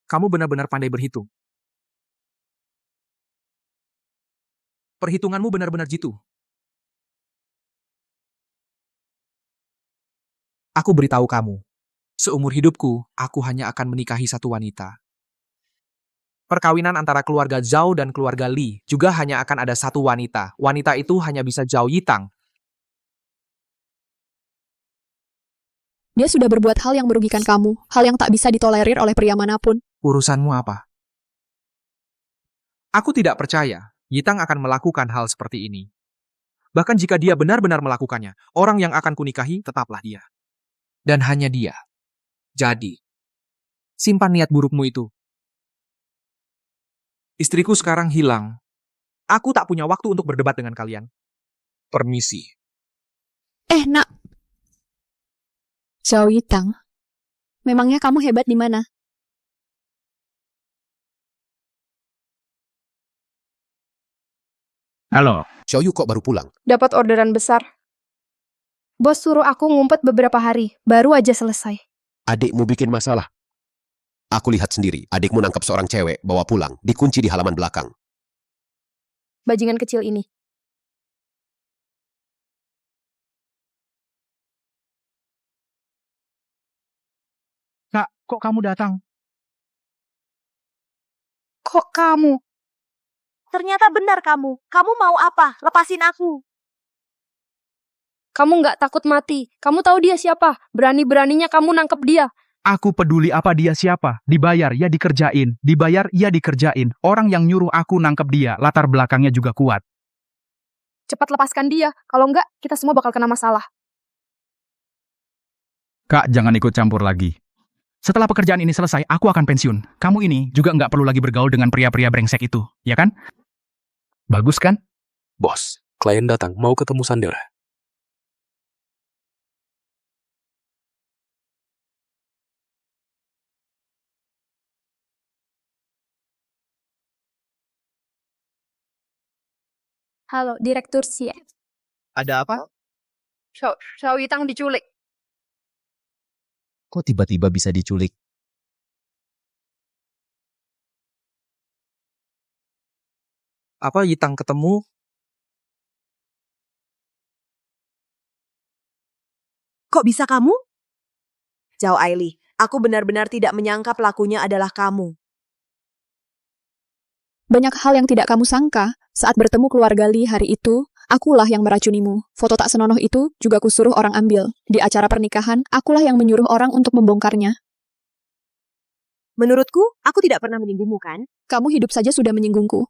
Kamu benar-benar pandai berhitung. Perhitunganmu benar-benar jitu. Aku beritahu kamu, seumur hidupku, aku hanya akan menikahi satu wanita. Perkawinan antara keluarga Zhao dan keluarga Li juga hanya akan ada satu wanita. Wanita itu hanya bisa Zhao Yitang. Dia sudah berbuat hal yang merugikan kamu, hal yang tak bisa ditolerir oleh pria manapun. Urusanmu apa? Aku tidak percaya Yitang akan melakukan hal seperti ini. Bahkan jika dia benar-benar melakukannya, orang yang akan kunikahi tetaplah dia. Dan hanya dia. Jadi, simpan niat burukmu itu. Istriku sekarang hilang. Aku tak punya waktu untuk berdebat dengan kalian. Permisi. Nak. Zhao Yitang, memangnya kamu hebat di mana? Halo. Xiaoyu kok baru pulang? Dapat orderan besar. Bos suruh aku ngumpet beberapa hari, baru aja selesai. Adikmu bikin masalah. Aku lihat sendiri, adikmu nangkap seorang cewek, bawa pulang, dikunci di halaman belakang. Bajingan kecil ini. Kak, kok kamu datang? Kok kamu? Ternyata benar kamu. Kamu mau apa? Lepasin aku. Kamu nggak takut mati. Kamu tahu dia siapa? Berani-beraninya kamu nangkep dia. Aku peduli apa dia siapa. Dibayar, ya dikerjain. Dibayar, ya dikerjain. Orang yang nyuruh aku nangkep dia, latar belakangnya juga kuat. Cepat lepaskan dia. Kalau nggak, kita semua bakal kena masalah. Kak, jangan ikut campur lagi. Setelah pekerjaan ini selesai, aku akan pensiun. Kamu ini juga nggak perlu lagi bergaul dengan pria-pria brengsek itu, ya kan? Bagus kan? Bos, klien datang, mau ketemu Sander. Halo, Direktur Xie. Ada apa? Xiao Yitang diculik. Kok tiba-tiba bisa diculik? Apa Yitang ketemu? Kok bisa kamu? Zhao Aili, aku benar-benar tidak menyangka pelakunya adalah kamu. Banyak hal yang tidak kamu sangka. Saat bertemu keluarga Li hari itu, akulah yang meracunimu. Foto tak senonoh itu juga kusuruh orang ambil. Di acara pernikahan, akulah yang menyuruh orang untuk membongkarnya. Menurutku, aku tidak pernah menyinggungmu kan? Kamu hidup saja sudah menyinggungku.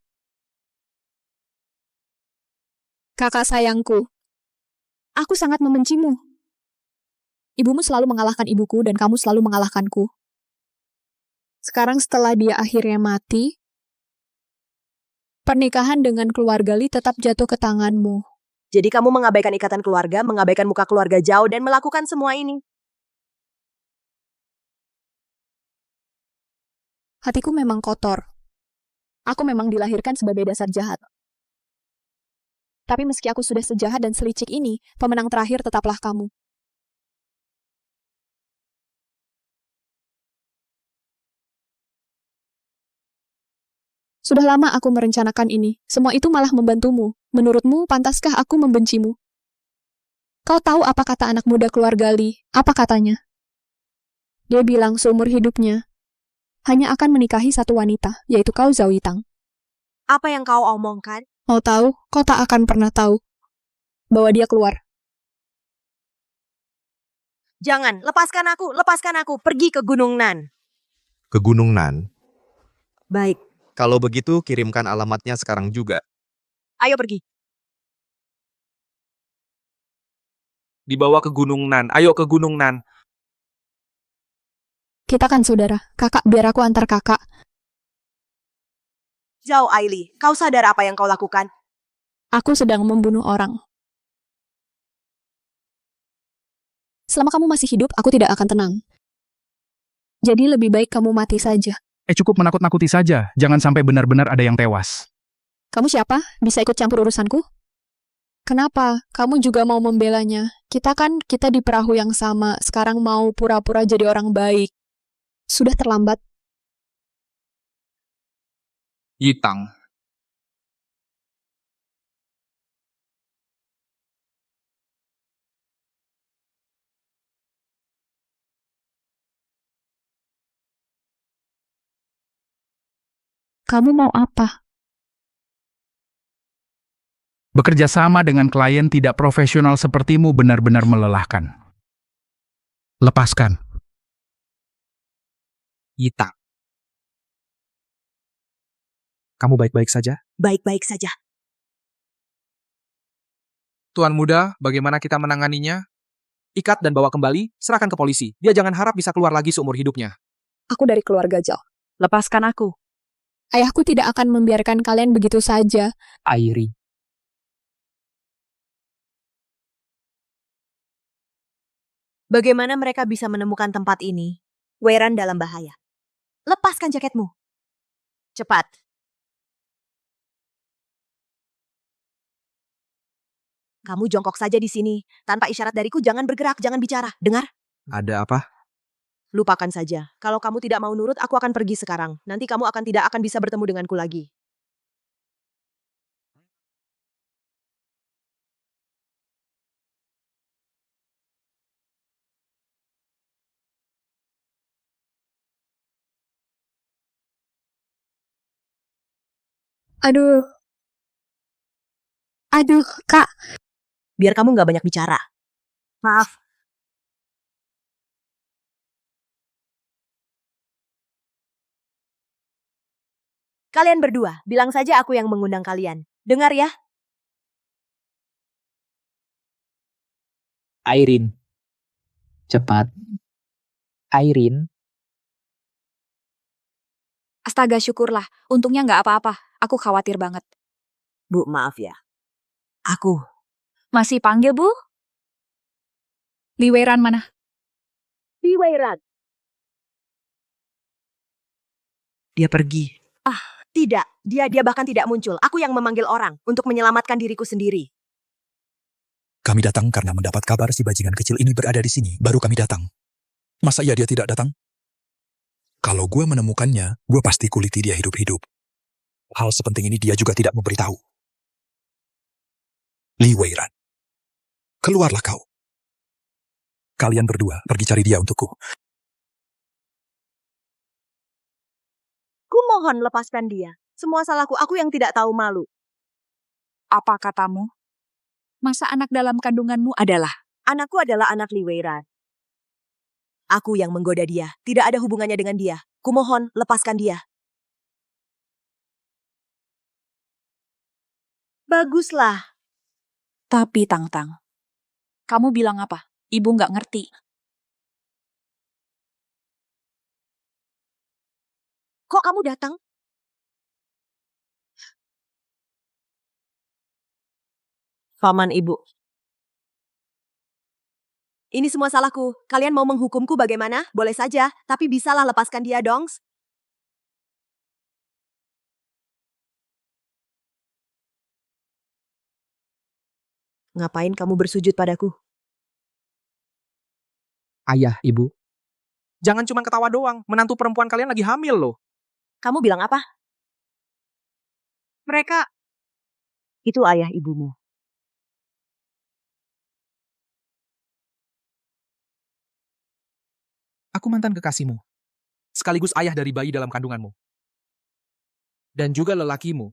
Kakak sayangku, aku sangat membencimu. Ibumu selalu mengalahkan ibuku dan kamu selalu mengalahkanku. Sekarang setelah dia akhirnya mati, pernikahan dengan keluarga Li tetap jatuh ke tanganmu. Jadi kamu mengabaikan ikatan keluarga, mengabaikan muka keluarga Zhao dan melakukan semua ini. Hatiku memang kotor. Aku memang dilahirkan sebagai dasar jahat. Tapi meski aku sudah sejahat dan selicik ini, pemenang terakhir tetaplah kamu. Sudah lama aku merencanakan ini. Semua itu malah membantumu. Menurutmu, pantaskah aku membencimu? Kau tahu apa kata anak muda keluarga Li? Apa katanya? Dia bilang seumur hidupnya hanya akan menikahi satu wanita, yaitu kau, Zhao Yitang. Apa yang kau omongkan? Mau tahu? Kau tak akan pernah tahu. Bawa dia keluar. Jangan, lepaskan aku, pergi ke Gunung Nan. Ke Gunung Nan? Baik. Kalau begitu, kirimkan alamatnya sekarang juga. Ayo pergi. Dibawa ke Gunung Nan, ayo ke Gunung Nan. Kita kan saudara. Kakak, biar aku antar kakak. Zhao Aili, kau sadar apa yang kau lakukan? Aku sedang membunuh orang. Selama kamu masih hidup, aku tidak akan tenang. Jadi lebih baik kamu mati saja. Cukup menakut-nakuti saja, jangan sampai benar-benar ada yang tewas. Kamu siapa? Bisa ikut campur urusanku? Kenapa? Kamu juga mau membelanya? Kita di perahu yang sama, sekarang mau pura-pura jadi orang baik. Sudah terlambat. Yitang. Kamu mau apa? Bekerja sama dengan klien tidak profesional sepertimu benar-benar melelahkan. Lepaskan. Yitang. Kamu baik-baik saja? Baik-baik saja. Tuan muda, bagaimana kita menanganinya? Ikat dan bawa kembali, serahkan ke polisi. Dia jangan harap bisa keluar lagi seumur hidupnya. Aku dari keluarga Zhao. Lepaskan aku. Ayahku tidak akan membiarkan kalian begitu saja. Airi, Bagaimana mereka bisa menemukan tempat ini? Weiran dalam bahaya. Lepaskan jaketmu. Cepat. Kamu jongkok saja di sini. Tanpa isyarat dariku, jangan bergerak, jangan bicara. Dengar? Ada apa? Lupakan saja. Kalau kamu tidak mau nurut, aku akan pergi sekarang. Nanti kamu tidak akan bisa bertemu denganku lagi. Aduh. Aduh, Kak. Biar kamu nggak banyak bicara. Maaf. Kalian berdua, bilang saja aku yang mengundang kalian. Dengar ya? Airin. Cepat. Airin. Astaga, syukurlah. Untungnya nggak apa-apa. Aku khawatir banget. Bu, maaf ya. Aku. Masih panggil, Bu? Li Weiran mana? Li Weiran. Dia pergi. Tidak. Dia bahkan tidak muncul. Aku yang memanggil orang untuk menyelamatkan diriku sendiri. Kami datang karena mendapat kabar si bajingan kecil ini berada di sini. Baru kami datang. Masa iya dia tidak datang? Kalau gue menemukannya, gue pasti kuliti dia hidup-hidup. Hal sepenting ini dia juga tidak memberitahu. Li Weiran. Keluarlah kau. Kalian berdua pergi cari dia untukku. Ku mohon lepaskan dia. Semua salahku, aku yang tidak tahu malu. Apa katamu? Masa anak dalam kandunganmu adalah? Anakku adalah anak Li Weiran. Aku yang menggoda dia. Tidak ada hubungannya dengan dia. Kumohon, lepaskan dia. Baguslah. Tapi Tang-Tang, kamu bilang apa? Ibu nggak ngerti. Kok kamu datang? Paman Ibu. Ini semua salahku. Kalian mau menghukumku bagaimana? Boleh saja, tapi bisalah lepaskan dia dong. Ngapain kamu bersujud padaku? Ayah, Ibu. Jangan cuma ketawa doang. Menantu perempuan kalian lagi hamil loh. Kamu bilang apa? Mereka. Itu ayah ibumu. Aku mantan kekasihmu. Sekaligus ayah dari bayi dalam kandunganmu. Dan juga lelakimu.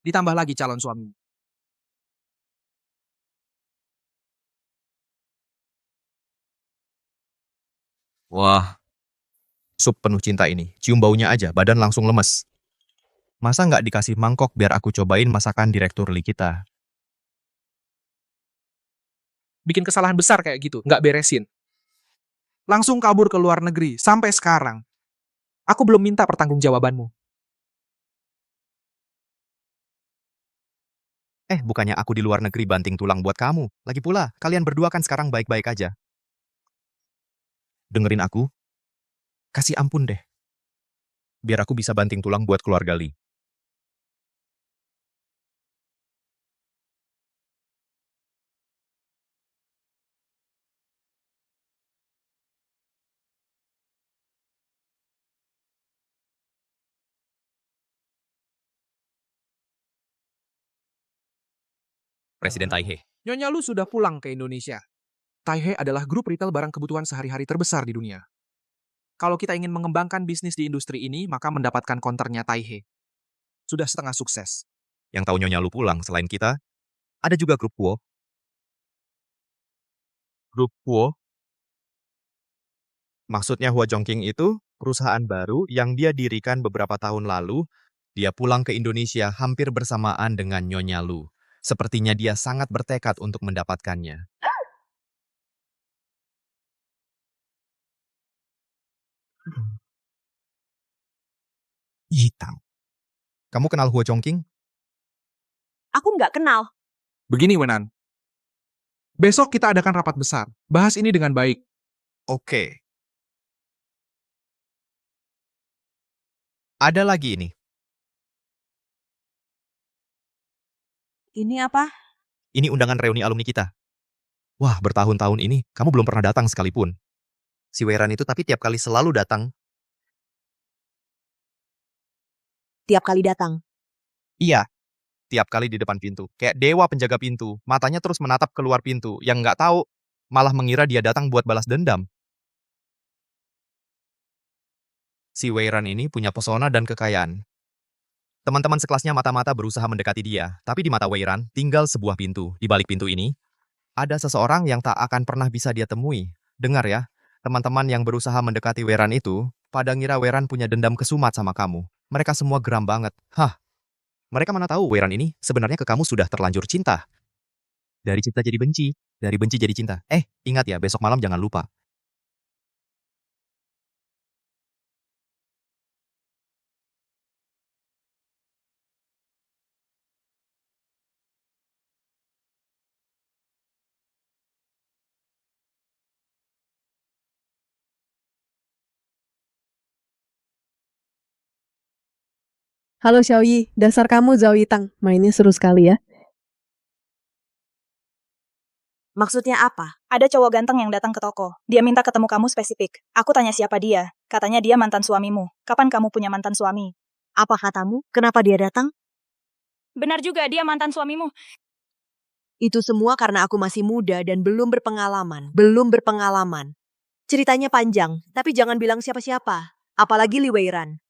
Ditambah lagi calon suamimu. Wah, sup penuh cinta ini. Cium baunya aja, badan langsung lemes. Masa nggak dikasih mangkok biar aku cobain masakan Direktur Li kita? Bikin kesalahan besar kayak gitu, nggak beresin. Langsung kabur ke luar negeri, sampai sekarang. Aku belum minta pertanggungjawabanmu. Bukannya aku di luar negeri banting tulang buat kamu. Lagi pula, kalian berdua kan sekarang baik-baik aja. Dengerin aku. Kasih ampun deh. Biar aku bisa banting tulang buat keluarga Li. Presiden Taihe. Nyonya Lu sudah pulang ke Indonesia. Taihe adalah grup retail barang kebutuhan sehari-hari terbesar di dunia. Kalau kita ingin mengembangkan bisnis di industri ini, maka mendapatkan counternya Taihe. Sudah setengah sukses. Yang tahu Nyonya Lu pulang selain kita, ada juga grup Puo. Grup Puo? Maksudnya Hua Chongqing itu perusahaan baru yang dia dirikan beberapa tahun lalu. Dia pulang ke Indonesia hampir bersamaan dengan Nyonya Lu. Sepertinya dia sangat bertekad untuk mendapatkannya. Yitang. Kamu kenal Hua Chongqing? Aku nggak kenal. Begini, Wenan. Besok kita adakan rapat besar. Bahas ini dengan baik. Oke. Ada lagi ini. Ini apa? Ini undangan reuni alumni kita. Wah, bertahun-tahun ini kamu belum pernah datang sekalipun. Si Weiran itu tapi tiap kali selalu datang. Tiap kali datang. Iya, tiap kali di depan pintu. Kayak dewa penjaga pintu. Matanya terus menatap keluar pintu. Yang nggak tahu, malah mengira dia datang buat balas dendam. Si Weiran ini punya pesona dan kekayaan. Teman-teman sekelasnya mata-mata berusaha mendekati dia. Tapi di mata Weiran, tinggal sebuah pintu. Di balik pintu ini, ada seseorang yang tak akan pernah bisa dia temui. Dengar ya, teman-teman yang berusaha mendekati Weiran itu, pada ngira Weiran punya dendam kesumat sama kamu. Mereka semua geram banget. Hah, mereka mana tahu Weiran ini sebenarnya ke kamu sudah terlanjur cinta. Dari cinta jadi benci, dari benci jadi cinta. Ingat ya, besok malam jangan lupa. Halo Xiaoyi, dasar kamu Zhao Yitang. Mainnya seru sekali ya. Maksudnya apa? Ada cowok ganteng yang datang ke toko. Dia minta ketemu kamu spesifik. Aku tanya siapa dia. Katanya dia mantan suamimu. Kapan kamu punya mantan suami? Apa katamu? Kenapa dia datang? Benar juga, dia mantan suamimu. Itu semua karena aku masih muda dan belum berpengalaman. Belum berpengalaman. Ceritanya panjang, tapi jangan bilang siapa-siapa. Apalagi Li Weiran.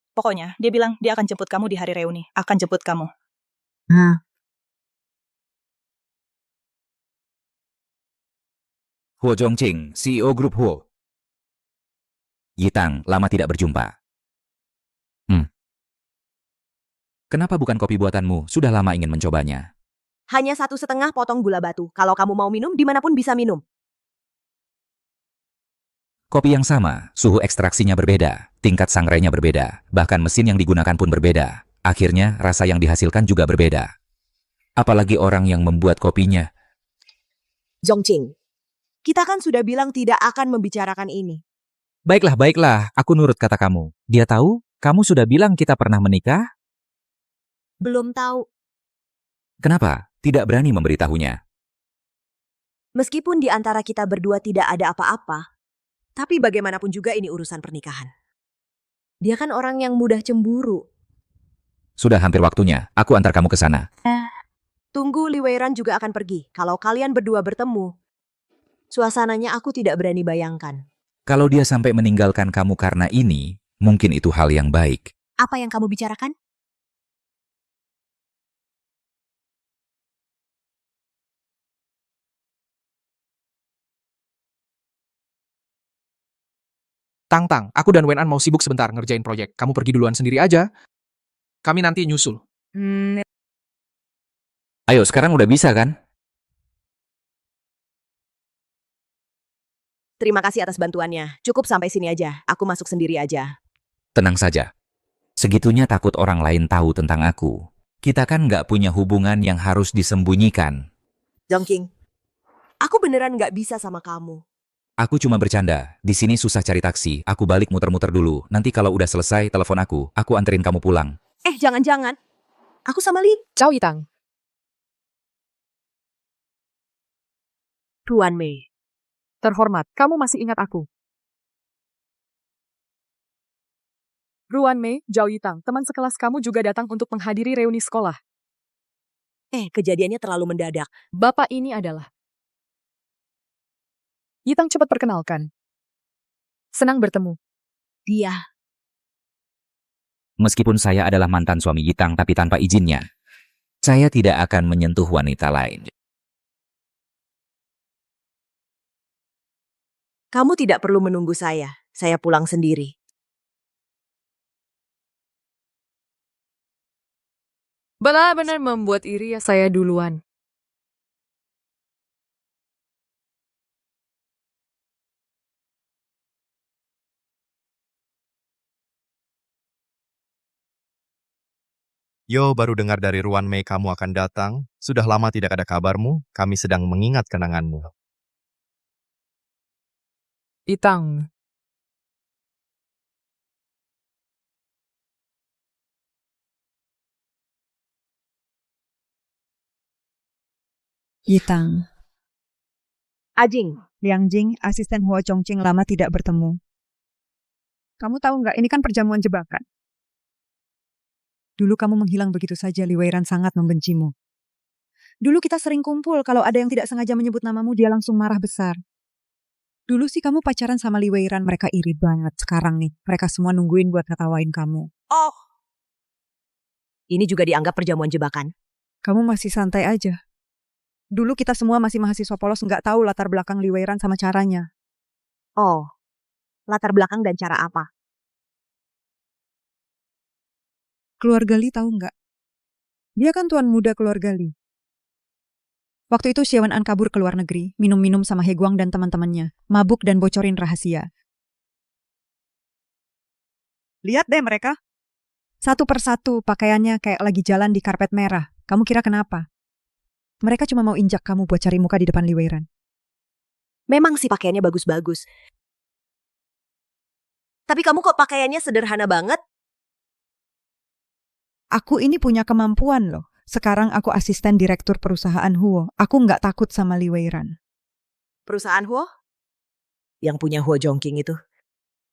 Pokoknya, dia bilang dia akan jemput kamu di hari reuni. Akan jemput kamu. Huo Zhongqing, CEO Grup Huo. Yitang, lama tidak berjumpa. Kenapa bukan kopi buatanmu? Sudah lama ingin mencobanya. Hanya 1,5 potong gula batu. Kalau kamu mau minum, dimanapun bisa minum. Kopi yang sama, suhu ekstraksinya berbeda, tingkat sangrainya berbeda, bahkan mesin yang digunakan pun berbeda. Akhirnya, rasa yang dihasilkan juga berbeda. Apalagi orang yang membuat kopinya. Zhongqing, kita kan sudah bilang tidak akan membicarakan ini. Baiklah, aku nurut kata kamu. Dia tahu, kamu sudah bilang kita pernah menikah? Belum tahu. Kenapa? Tidak berani memberitahunya. Meskipun di antara kita berdua tidak ada apa-apa, tapi bagaimanapun juga ini urusan pernikahan. Dia kan orang yang mudah cemburu. Sudah hampir waktunya, aku antar kamu ke sana. Tunggu, Li Weiran juga akan pergi. Kalau kalian berdua bertemu, suasananya aku tidak berani bayangkan. Kalau dia sampai meninggalkan kamu karena ini, mungkin itu hal yang baik. Apa yang kamu bicarakan? Tang, aku dan Wen An mau sibuk sebentar ngerjain proyek. Kamu pergi duluan sendiri aja. Kami nanti nyusul. Ayo, sekarang udah bisa kan? Terima kasih atas bantuannya. Cukup sampai sini aja. Aku masuk sendiri aja. Tenang saja. Segitunya takut orang lain tahu tentang aku. Kita kan nggak punya hubungan yang harus disembunyikan. Zhongqing, aku beneran nggak bisa sama kamu. Aku cuma bercanda. Di sini susah cari taksi. Aku balik muter-muter dulu. Nanti kalau udah selesai, telepon aku. Aku anterin kamu pulang. Jangan-jangan. Aku sama Li. Zhao Yitang. Tuan Mei. Terhormat, kamu masih ingat aku. Ruan Mei, Zhao Yitang, teman sekelas kamu juga datang untuk menghadiri reuni sekolah. Kejadiannya terlalu mendadak. Bapak ini adalah Yitang, cepat perkenalkan. Senang bertemu. Dia. Meskipun saya adalah mantan suami Yitang tapi tanpa izinnya, saya tidak akan menyentuh wanita lain. Kamu tidak perlu menunggu saya. Saya pulang sendiri. Benar-benar membuat iri ya saya duluan. Yo, baru dengar dari Ruan Mei kamu akan datang. Sudah lama tidak ada kabarmu, kami sedang mengingat kenanganmu. Itang. Yitang. Ajing. Liang Jing, asisten Hua Chongqing lama tidak bertemu. Kamu tahu nggak, ini kan perjamuan jebakan. Dulu kamu menghilang begitu saja, Li Weiran sangat membencimu. Dulu kita sering kumpul, kalau ada yang tidak sengaja menyebut namamu, dia langsung marah besar. Dulu sih kamu pacaran sama Li Weiran, mereka iri banget. Sekarang nih, mereka semua nungguin buat ngetawain kamu. Oh. Ini juga dianggap perjamuan jebakan. Kamu masih santai aja. Dulu kita semua masih mahasiswa polos, nggak tahu latar belakang Li Weiran sama caranya. Oh, latar belakang dan cara apa? Keluarga Li tahu nggak? Dia kan tuan muda keluarga Li. Waktu itu Xie Wen'an kabur ke luar negeri, minum-minum sama He Guang dan teman-temannya, mabuk dan bocorin rahasia. Lihat deh mereka. Satu persatu pakaiannya kayak lagi jalan di karpet merah. Kamu kira kenapa? Mereka cuma mau injak kamu buat cari muka di depan Li Weiran. Memang sih pakaiannya bagus-bagus. Tapi kamu kok pakaiannya sederhana banget? Aku ini punya kemampuan loh. Sekarang aku asisten direktur perusahaan Huo. Aku nggak takut sama Li Weiran. Perusahaan Huo? Yang punya Huo Chongqing itu.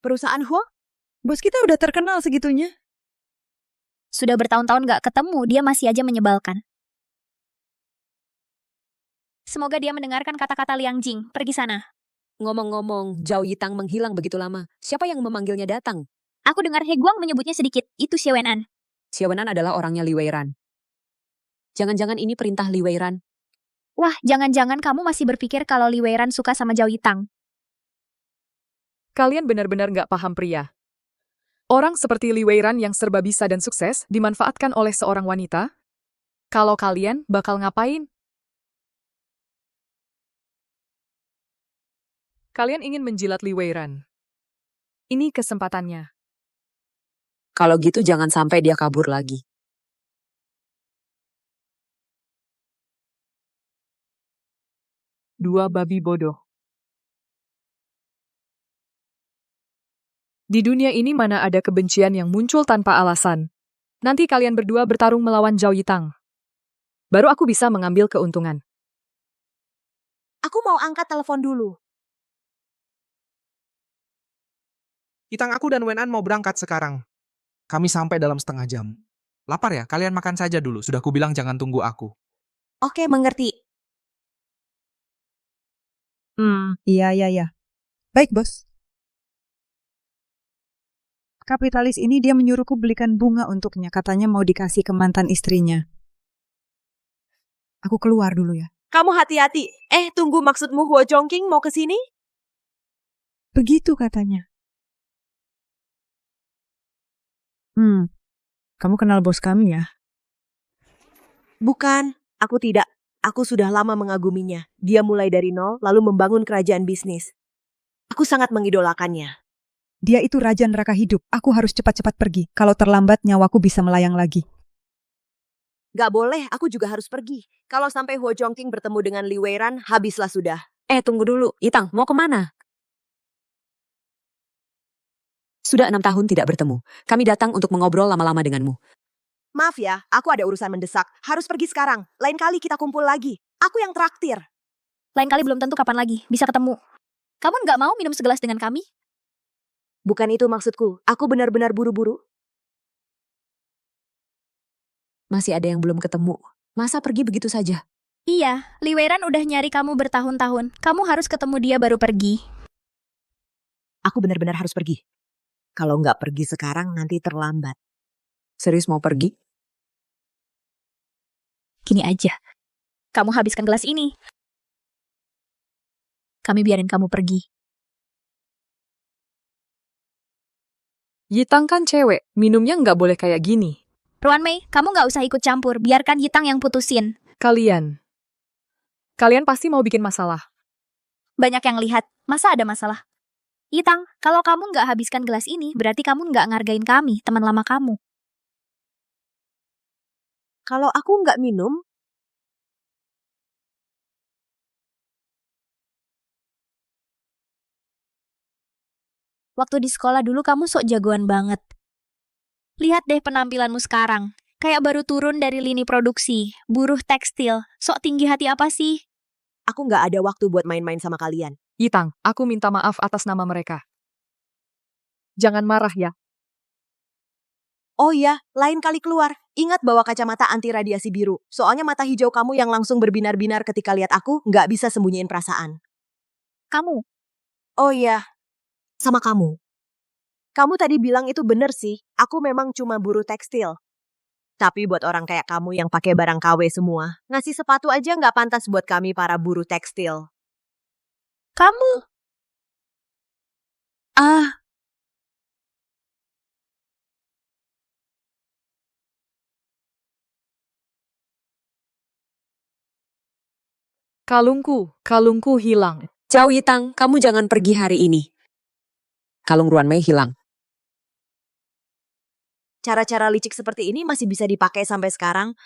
Perusahaan Huo? Bos kita udah terkenal segitunya. Sudah bertahun-tahun gak ketemu, dia masih aja menyebalkan. Semoga dia mendengarkan kata-kata Liang Jing. Pergi sana. Ngomong-ngomong, Zhao Yitang menghilang begitu lama. Siapa yang memanggilnya datang? Aku dengar He Guang menyebutnya sedikit. Itu Xie Wen'an. Xie Wen'an adalah orangnya Li Weiran. Jangan-jangan ini perintah Li Weiran. Wah, jangan-jangan kamu masih berpikir kalau Li Weiran suka sama Zhao Yitang. Kalian benar-benar nggak paham pria. Orang seperti Li Weiran yang serba bisa dan sukses dimanfaatkan oleh seorang wanita? Kalau kalian bakal ngapain? Kalian ingin menjilat Li Weiran. Ini kesempatannya. Kalau gitu jangan sampai dia kabur lagi. Dua babi bodoh. Di dunia ini mana ada kebencian yang muncul tanpa alasan. Nanti kalian berdua bertarung melawan Zhao Yitang. Baru aku bisa mengambil keuntungan. Aku mau angkat telepon dulu. Itang, aku dan Wen'an mau berangkat sekarang. Kami sampai dalam setengah jam. Lapar ya? Kalian makan saja dulu. Sudah kubilang jangan tunggu aku. Oke, mengerti. Iya. Baik, bos. Kapitalis ini dia menyuruhku belikan bunga untuknya. Katanya mau dikasih ke mantan istrinya. Aku keluar dulu ya. Kamu hati-hati. Tunggu, maksudmu Huo Chongqing mau ke sini? Begitu katanya. Kamu kenal bos kami ya? Bukan, aku tidak. Aku sudah lama mengaguminya. Dia mulai dari nol, lalu membangun kerajaan bisnis. Aku sangat mengidolakannya. Dia itu raja neraka hidup. Aku harus cepat-cepat pergi. Kalau terlambat, nyawaku bisa melayang lagi. Gak boleh, aku juga harus pergi. Kalau sampai Huo Chongqing bertemu dengan Li Weiran, habislah sudah. Tunggu dulu. Yitang, mau kemana? Sudah 6 tahun tidak bertemu. Kami datang untuk mengobrol lama-lama denganmu. Maaf ya, aku ada urusan mendesak. Harus pergi sekarang. Lain kali kita kumpul lagi. Aku yang traktir. Lain kali belum tentu kapan lagi bisa ketemu. Kamu nggak mau minum segelas dengan kami? Bukan itu maksudku. Aku benar-benar buru-buru. Masih ada yang belum ketemu. Masa pergi begitu saja? Iya, Li Weiran udah nyari kamu bertahun-tahun. Kamu harus ketemu dia baru pergi. Aku benar-benar harus pergi. Kalau nggak pergi sekarang, nanti terlambat. Serius mau pergi? Gini aja. Kamu habiskan gelas ini. Kami biarin kamu pergi. Yitang kan cewek, minumnya nggak boleh kayak gini. Ruan Mei, kamu nggak usah ikut campur. Biarkan Yitang yang putusin. Kalian pasti mau bikin masalah. Banyak yang lihat. Masa ada masalah? Yitang, kalau kamu nggak habiskan gelas ini, berarti kamu nggak ngargain kami, teman lama kamu. Kalau aku nggak minum, Waktu di sekolah dulu kamu sok jagoan banget. Lihat deh penampilanmu sekarang. Kayak baru turun dari lini produksi. Buruh tekstil. Sok tinggi hati apa sih? aku nggak ada waktu buat main-main sama kalian. Yitang, aku minta maaf atas nama mereka. Jangan marah ya. Oh iya, lain kali keluar. Ingat bawa kacamata anti radiasi biru. Soalnya mata hijau kamu yang langsung berbinar-binar ketika lihat aku nggak bisa sembunyiin perasaan. Kamu? Oh iya, sama kamu. Kamu tadi bilang itu bener sih. Aku memang cuma buruh tekstil. Tapi buat orang kayak kamu yang pakai barang KW semua, ngasih sepatu aja nggak pantas buat kami para buruh tekstil. Kamu? Ah, Kalungku hilang. Zhao Yitang, kamu jangan pergi hari ini. Kalung Ruanmei hilang. cara-cara licik seperti ini masih bisa dipakai sampai sekarang.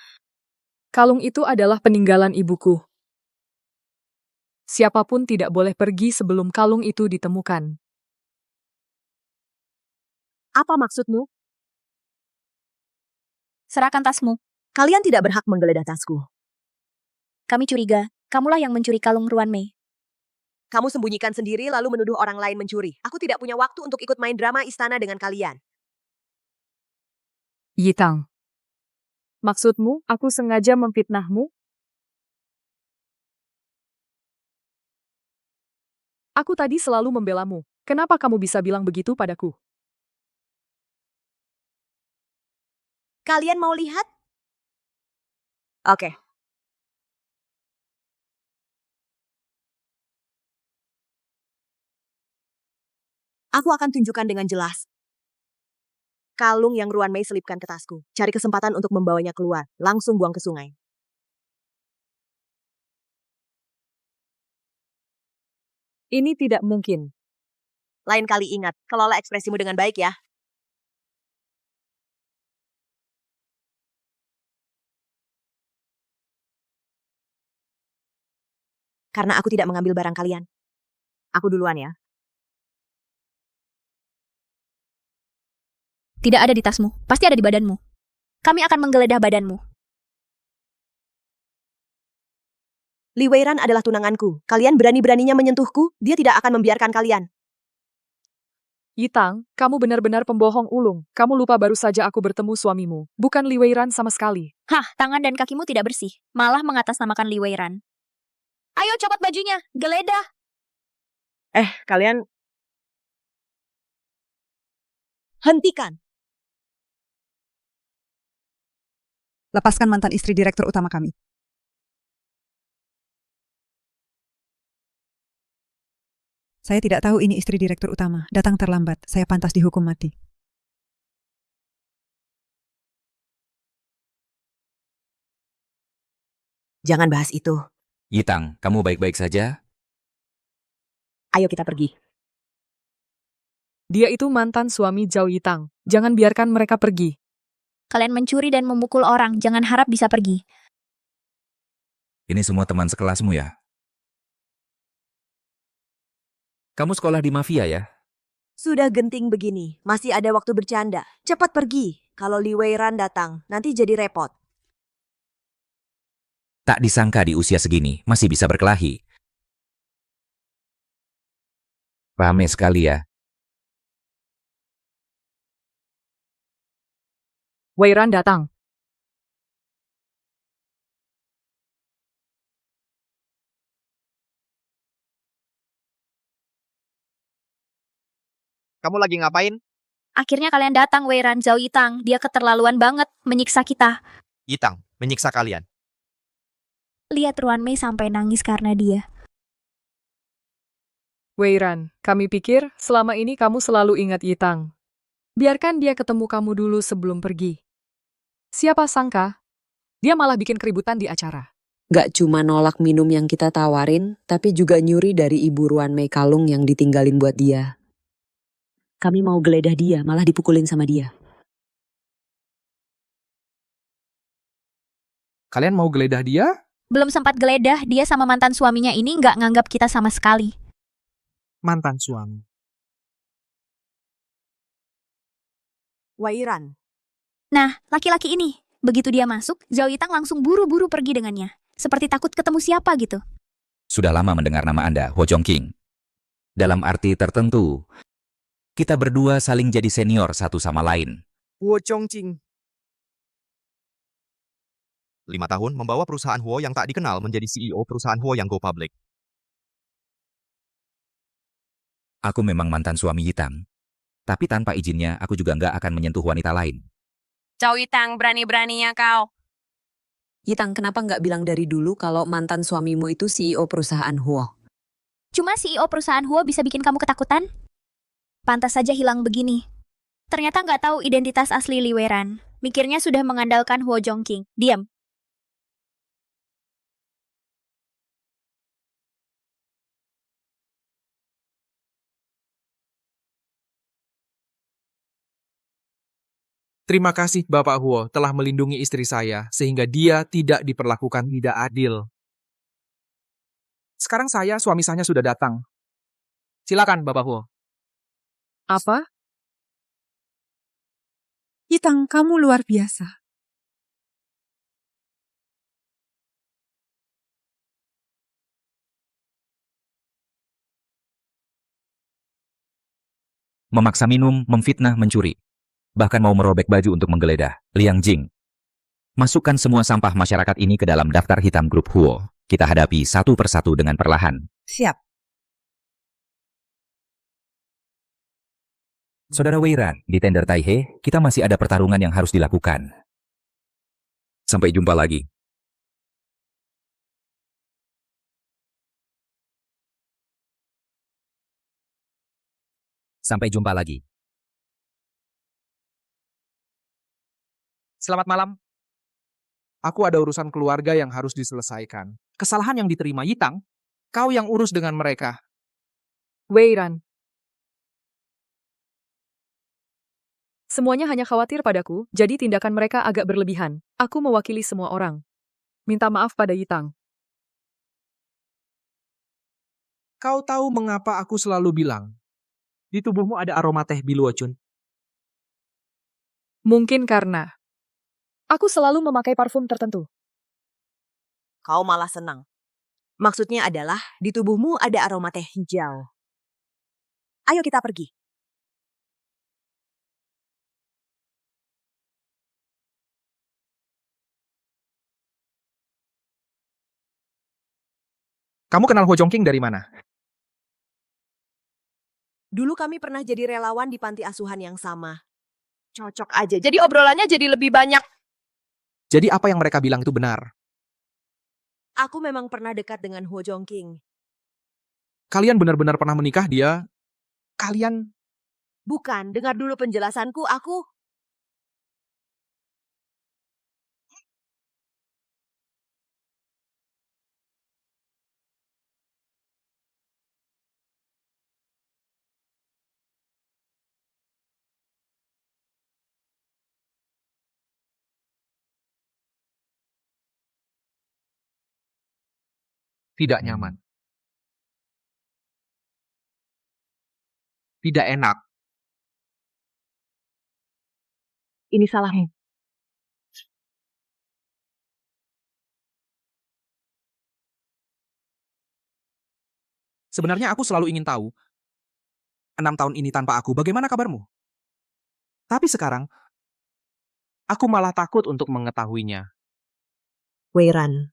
Kalung itu adalah peninggalan ibuku. Siapapun tidak boleh pergi sebelum kalung itu ditemukan. Apa maksudmu? Serahkan tasmu. Kalian tidak berhak menggeledah tasku. Kami curiga, kamulah yang mencuri kalung Ruanmei. Kamu sembunyikan sendiri lalu menuduh orang lain mencuri. Aku tidak punya waktu untuk ikut main drama istana dengan kalian. Yitang. Maksudmu, aku sengaja memfitnahmu? Aku tadi selalu membelamu. Kenapa kamu bisa bilang begitu padaku? Kalian mau lihat? Oke. Aku akan tunjukkan dengan jelas. Kalung yang Ruanmei selipkan ke tasku. Cari kesempatan untuk membawanya keluar. Langsung buang ke sungai. Ini tidak mungkin. Lain kali ingat, kelola ekspresimu dengan baik ya. Karena aku tidak mengambil barang kalian. Aku duluan ya. Tidak ada di tasmu, pasti ada di badanmu. Kami akan menggeledah badanmu. Li Weiran adalah tunanganku. Kalian berani-beraninya menyentuhku, dia tidak akan membiarkan kalian. Yitang, kamu benar-benar pembohong ulung. Kamu lupa baru saja aku bertemu suamimu. Bukan Li Weiran sama sekali. Hah, tangan dan kakimu tidak bersih. Malah mengatasnamakan Li Weiran. Ayo copot bajunya, geledah. Kalian... Hentikan. Lepaskan mantan istri direktur utama kami. Saya tidak tahu ini istri direktur utama. Datang terlambat. Saya pantas dihukum mati. Jangan bahas itu. Yitang, kamu baik-baik saja? Ayo kita pergi. Dia itu mantan suami Zhao Yitang. Jangan biarkan mereka pergi. Kalian mencuri dan memukul orang, jangan harap bisa pergi. Ini semua teman sekelasmu ya? Kamu sekolah di mafia ya? Sudah genting begini, masih ada waktu bercanda. Cepat pergi. Kalau Li Weiran datang, nanti jadi repot. Tak disangka di usia segini masih bisa berkelahi. Rame sekali ya. Weiran datang. Kamu lagi ngapain? Akhirnya kalian datang, Weiran Zhao Yitang. Dia keterlaluan banget, menyiksa kita. Yitang, menyiksa kalian. Lihat Ruanmei sampai nangis karena dia. Weiran, kami pikir selama ini kamu selalu ingat Yitang. Biarkan dia ketemu kamu dulu sebelum pergi. Siapa sangka, dia malah bikin keributan di acara. Gak cuma nolak minum yang kita tawarin, tapi juga nyuri dari ibu Ruanmei kalung yang ditinggalin buat dia. Kami mau geledah dia, malah dipukulin sama dia. Kalian mau geledah dia? Belum sempat geledah, dia sama mantan suaminya ini nggak nganggap kita sama sekali. Mantan suami. Wairan. Nah, laki-laki ini, begitu dia masuk, Zhao Yitang langsung buru-buru pergi dengannya. Seperti takut ketemu siapa gitu. Sudah lama mendengar nama Anda, Ho Chongqing. Dalam arti tertentu, kita berdua saling jadi senior satu sama lain. Huo Chongqing. 5 tahun membawa perusahaan Huo yang tak dikenal menjadi CEO perusahaan Huo yang go public. Aku memang mantan suami Yitang. Tapi tanpa izinnya, aku juga nggak akan menyentuh wanita lain. Zhao Yitang, berani-beraninya kau. Yitang, kenapa nggak bilang dari dulu kalau mantan suamimu itu CEO perusahaan Huo? Cuma CEO perusahaan Huo bisa bikin kamu ketakutan? Pantas saja hilang begini. Ternyata nggak tahu identitas asli Li Weiran. Mikirnya sudah mengandalkan Huo Chongqing. Diam. Terima kasih Bapak Huo telah melindungi istri saya sehingga dia tidak diperlakukan tidak adil. Sekarang suami saya sudah datang. Silakan Bapak Huo. Apa? Yitang, kamu luar biasa. Memaksa minum, memfitnah, mencuri. Bahkan mau merobek baju untuk menggeledah. Liang Jing. Masukkan semua sampah masyarakat ini ke dalam daftar hitam grup Huo. Kita hadapi satu persatu dengan perlahan. Siap. Saudara Weiran, di tender Taihe, kita masih ada pertarungan yang harus dilakukan. Sampai jumpa lagi. Sampai jumpa lagi. Selamat malam. Aku ada urusan keluarga yang harus diselesaikan. Kesalahan yang diterima Yitang, kau yang urus dengan mereka. Weiran. Semuanya hanya khawatir padaku, jadi tindakan mereka agak berlebihan. Aku mewakili semua orang. Minta maaf pada Yitang. Kau tahu mengapa aku selalu bilang, di tubuhmu ada aroma teh biluocun? Mungkin karena aku selalu memakai parfum tertentu. Kau malah senang. Maksudnya adalah di tubuhmu ada aroma teh hijau. Ayo kita pergi. Kamu kenal Ho Chongqing dari mana? Dulu kami pernah jadi relawan di panti asuhan yang sama. Cocok aja. Jadi obrolannya jadi lebih banyak. Jadi apa yang mereka bilang itu benar? Aku memang pernah dekat dengan Ho Chongqing. Kalian benar-benar pernah menikah dia? Kalian? Bukan, dengar dulu penjelasanku, aku... Tidak nyaman. Tidak enak. Ini salahmu. Sebenarnya aku selalu ingin tahu, 6 tahun ini tanpa aku, bagaimana kabarmu? Tapi sekarang, aku malah takut untuk mengetahuinya. Weiran,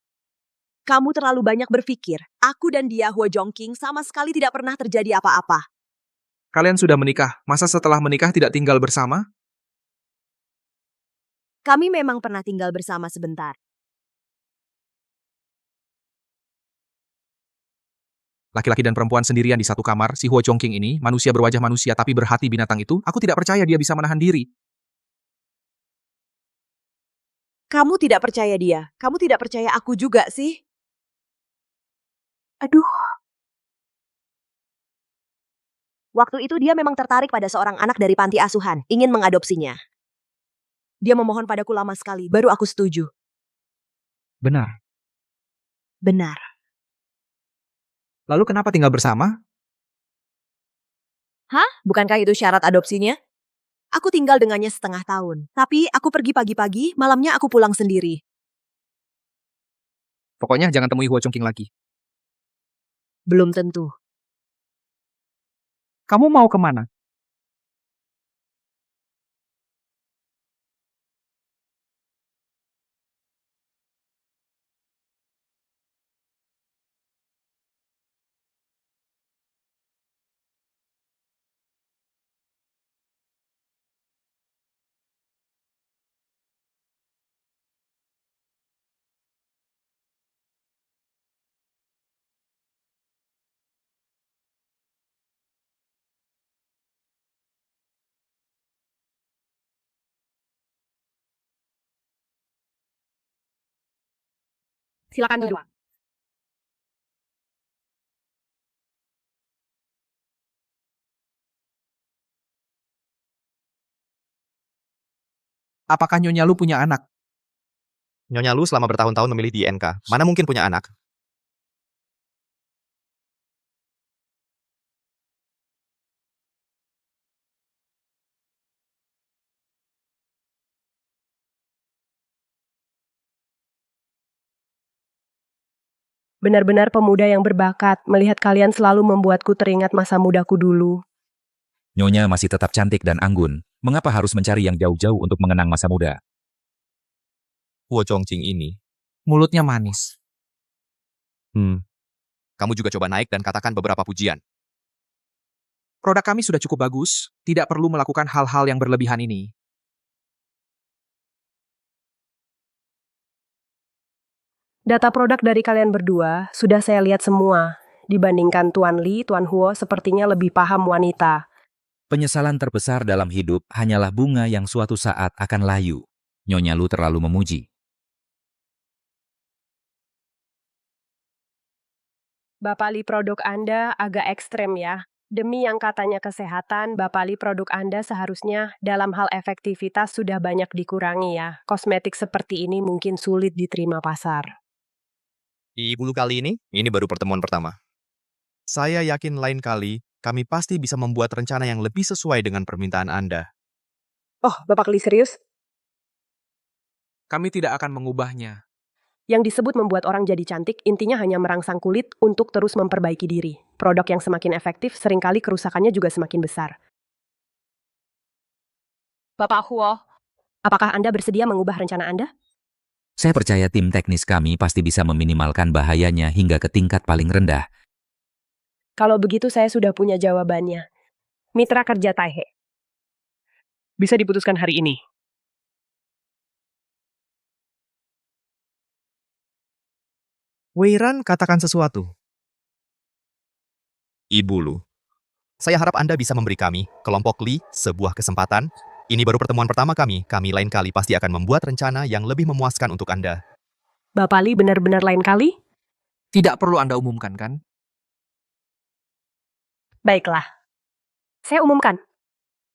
kamu terlalu banyak berpikir. Aku dan dia, Ho Chongqing, sama sekali tidak pernah terjadi apa-apa. Kalian sudah menikah, masa setelah menikah tidak tinggal bersama? Kami memang pernah tinggal bersama sebentar. Laki-laki dan perempuan sendirian di satu kamar, si Ho Chongqing ini, manusia berwajah manusia tapi berhati binatang itu, aku tidak percaya dia bisa menahan diri. Kamu tidak percaya dia. Kamu tidak percaya aku juga sih. Aduh. Waktu itu dia memang tertarik pada seorang anak dari panti asuhan, ingin mengadopsinya. Dia memohon padaku lama sekali, baru aku setuju. Benar. Benar. Lalu kenapa tinggal bersama? Hah? Bukankah itu syarat adopsinya? Aku tinggal dengannya setengah tahun. Tapi aku pergi pagi-pagi, malamnya aku pulang sendiri. Pokoknya jangan temui Huo Chongqing lagi. Belum tentu. Kamu mau kemana? Silakan duduk. Apakah Nyonya Lu punya anak? Nyonya Lu selama bertahun-tahun memilih di INK. Mana mungkin punya anak? Benar-benar pemuda yang berbakat, melihat kalian selalu membuatku teringat masa mudaku dulu. Nyonya masih tetap cantik dan anggun. Mengapa harus mencari yang jauh-jauh untuk mengenang masa muda? Huo Chongqing ini. Mulutnya manis. Kamu juga coba naik dan katakan beberapa pujian. Produk kami sudah cukup bagus, tidak perlu melakukan hal-hal yang berlebihan ini. Data produk dari kalian berdua sudah saya lihat semua. Dibandingkan Tuan Li, Tuan Huo sepertinya lebih paham wanita. Penyesalan terbesar dalam hidup hanyalah bunga yang suatu saat akan layu. Nyonya Lu terlalu memuji. Bapak Li, produk Anda agak ekstrem ya. Demi yang katanya kesehatan, Bapak Li, produk Anda seharusnya dalam hal efektivitas sudah banyak dikurangi ya. Kosmetik seperti ini mungkin sulit diterima pasar. Ibu Lu kali ini baru pertemuan pertama. Saya yakin lain kali, kami pasti bisa membuat rencana yang lebih sesuai dengan permintaan Anda. Oh, Bapak Li serius? Kami tidak akan mengubahnya. Yang disebut membuat orang jadi cantik, intinya hanya merangsang kulit untuk terus memperbaiki diri. Produk yang semakin efektif, seringkali kerusakannya juga semakin besar. Bapak Huo, apakah Anda bersedia mengubah rencana Anda? Saya percaya tim teknis kami pasti bisa meminimalkan bahayanya hingga ke tingkat paling rendah. Kalau begitu saya sudah punya jawabannya. Mitra kerja Taihe. Bisa diputuskan hari ini. Weiran katakan sesuatu. Ibu Lu, saya harap Anda bisa memberi kami, kelompok Li, sebuah kesempatan. Ini baru pertemuan pertama kami lain kali pasti akan membuat rencana yang lebih memuaskan untuk Anda. Bapak Li benar-benar lain kali? Tidak perlu Anda umumkan, kan? Baiklah. Saya umumkan.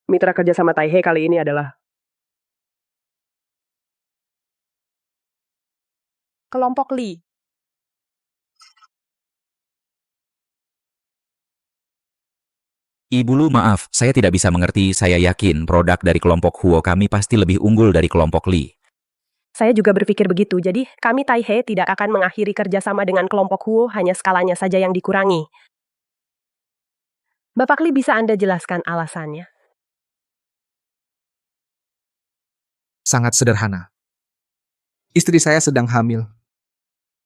Mitra kerja sama Taihe kali ini adalah kelompok Li. Ibu Lu, maaf, saya tidak bisa mengerti. Saya yakin produk dari kelompok Huo kami pasti lebih unggul dari kelompok Li. Saya juga berpikir begitu, jadi kami Taihe tidak akan mengakhiri kerjasama dengan kelompok Huo, hanya skalanya saja yang dikurangi. Bapak Li, bisa Anda jelaskan alasannya? Sangat sederhana. Istri saya sedang hamil.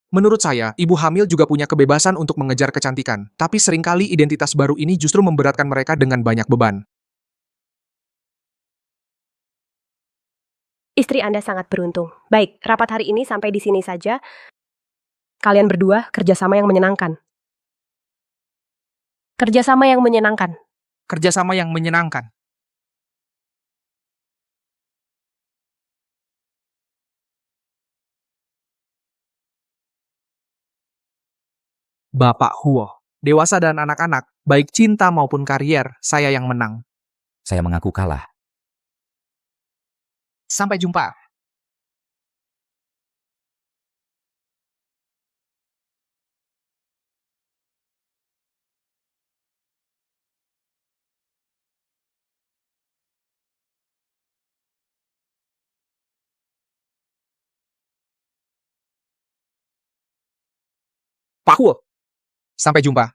Menurut saya, ibu hamil juga punya kebebasan untuk mengejar kecantikan, tapi seringkali identitas baru ini justru memberatkan mereka dengan banyak beban. Istri Anda sangat beruntung. Baik, rapat hari ini sampai di sini saja. Kalian berdua kerjasama yang menyenangkan. Kerjasama yang menyenangkan. Kerjasama yang menyenangkan. Bapak Huo, dewasa dan anak-anak, baik cinta maupun karier, saya yang menang. Saya mengaku kalah. Sampai jumpa. Pak Huo. Sampai jumpa.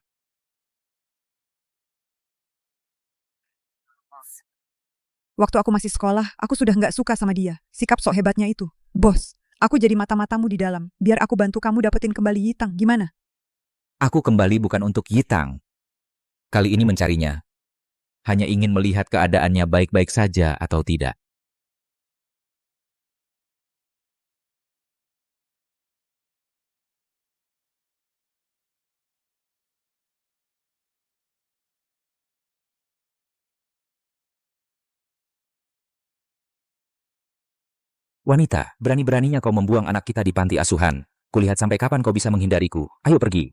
Waktu aku masih sekolah, aku sudah nggak suka sama dia. Sikap sok hebatnya itu. Bos, aku jadi mata-matamu di dalam. Biar aku bantu kamu dapetin kembali Yitang. Gimana? Aku kembali bukan untuk Yitang. Kali ini mencarinya. Hanya ingin melihat keadaannya baik-baik saja atau tidak. Wanita, berani-beraninya kau membuang anak kita di panti asuhan. Kulihat sampai kapan kau bisa menghindariku. Ayo pergi.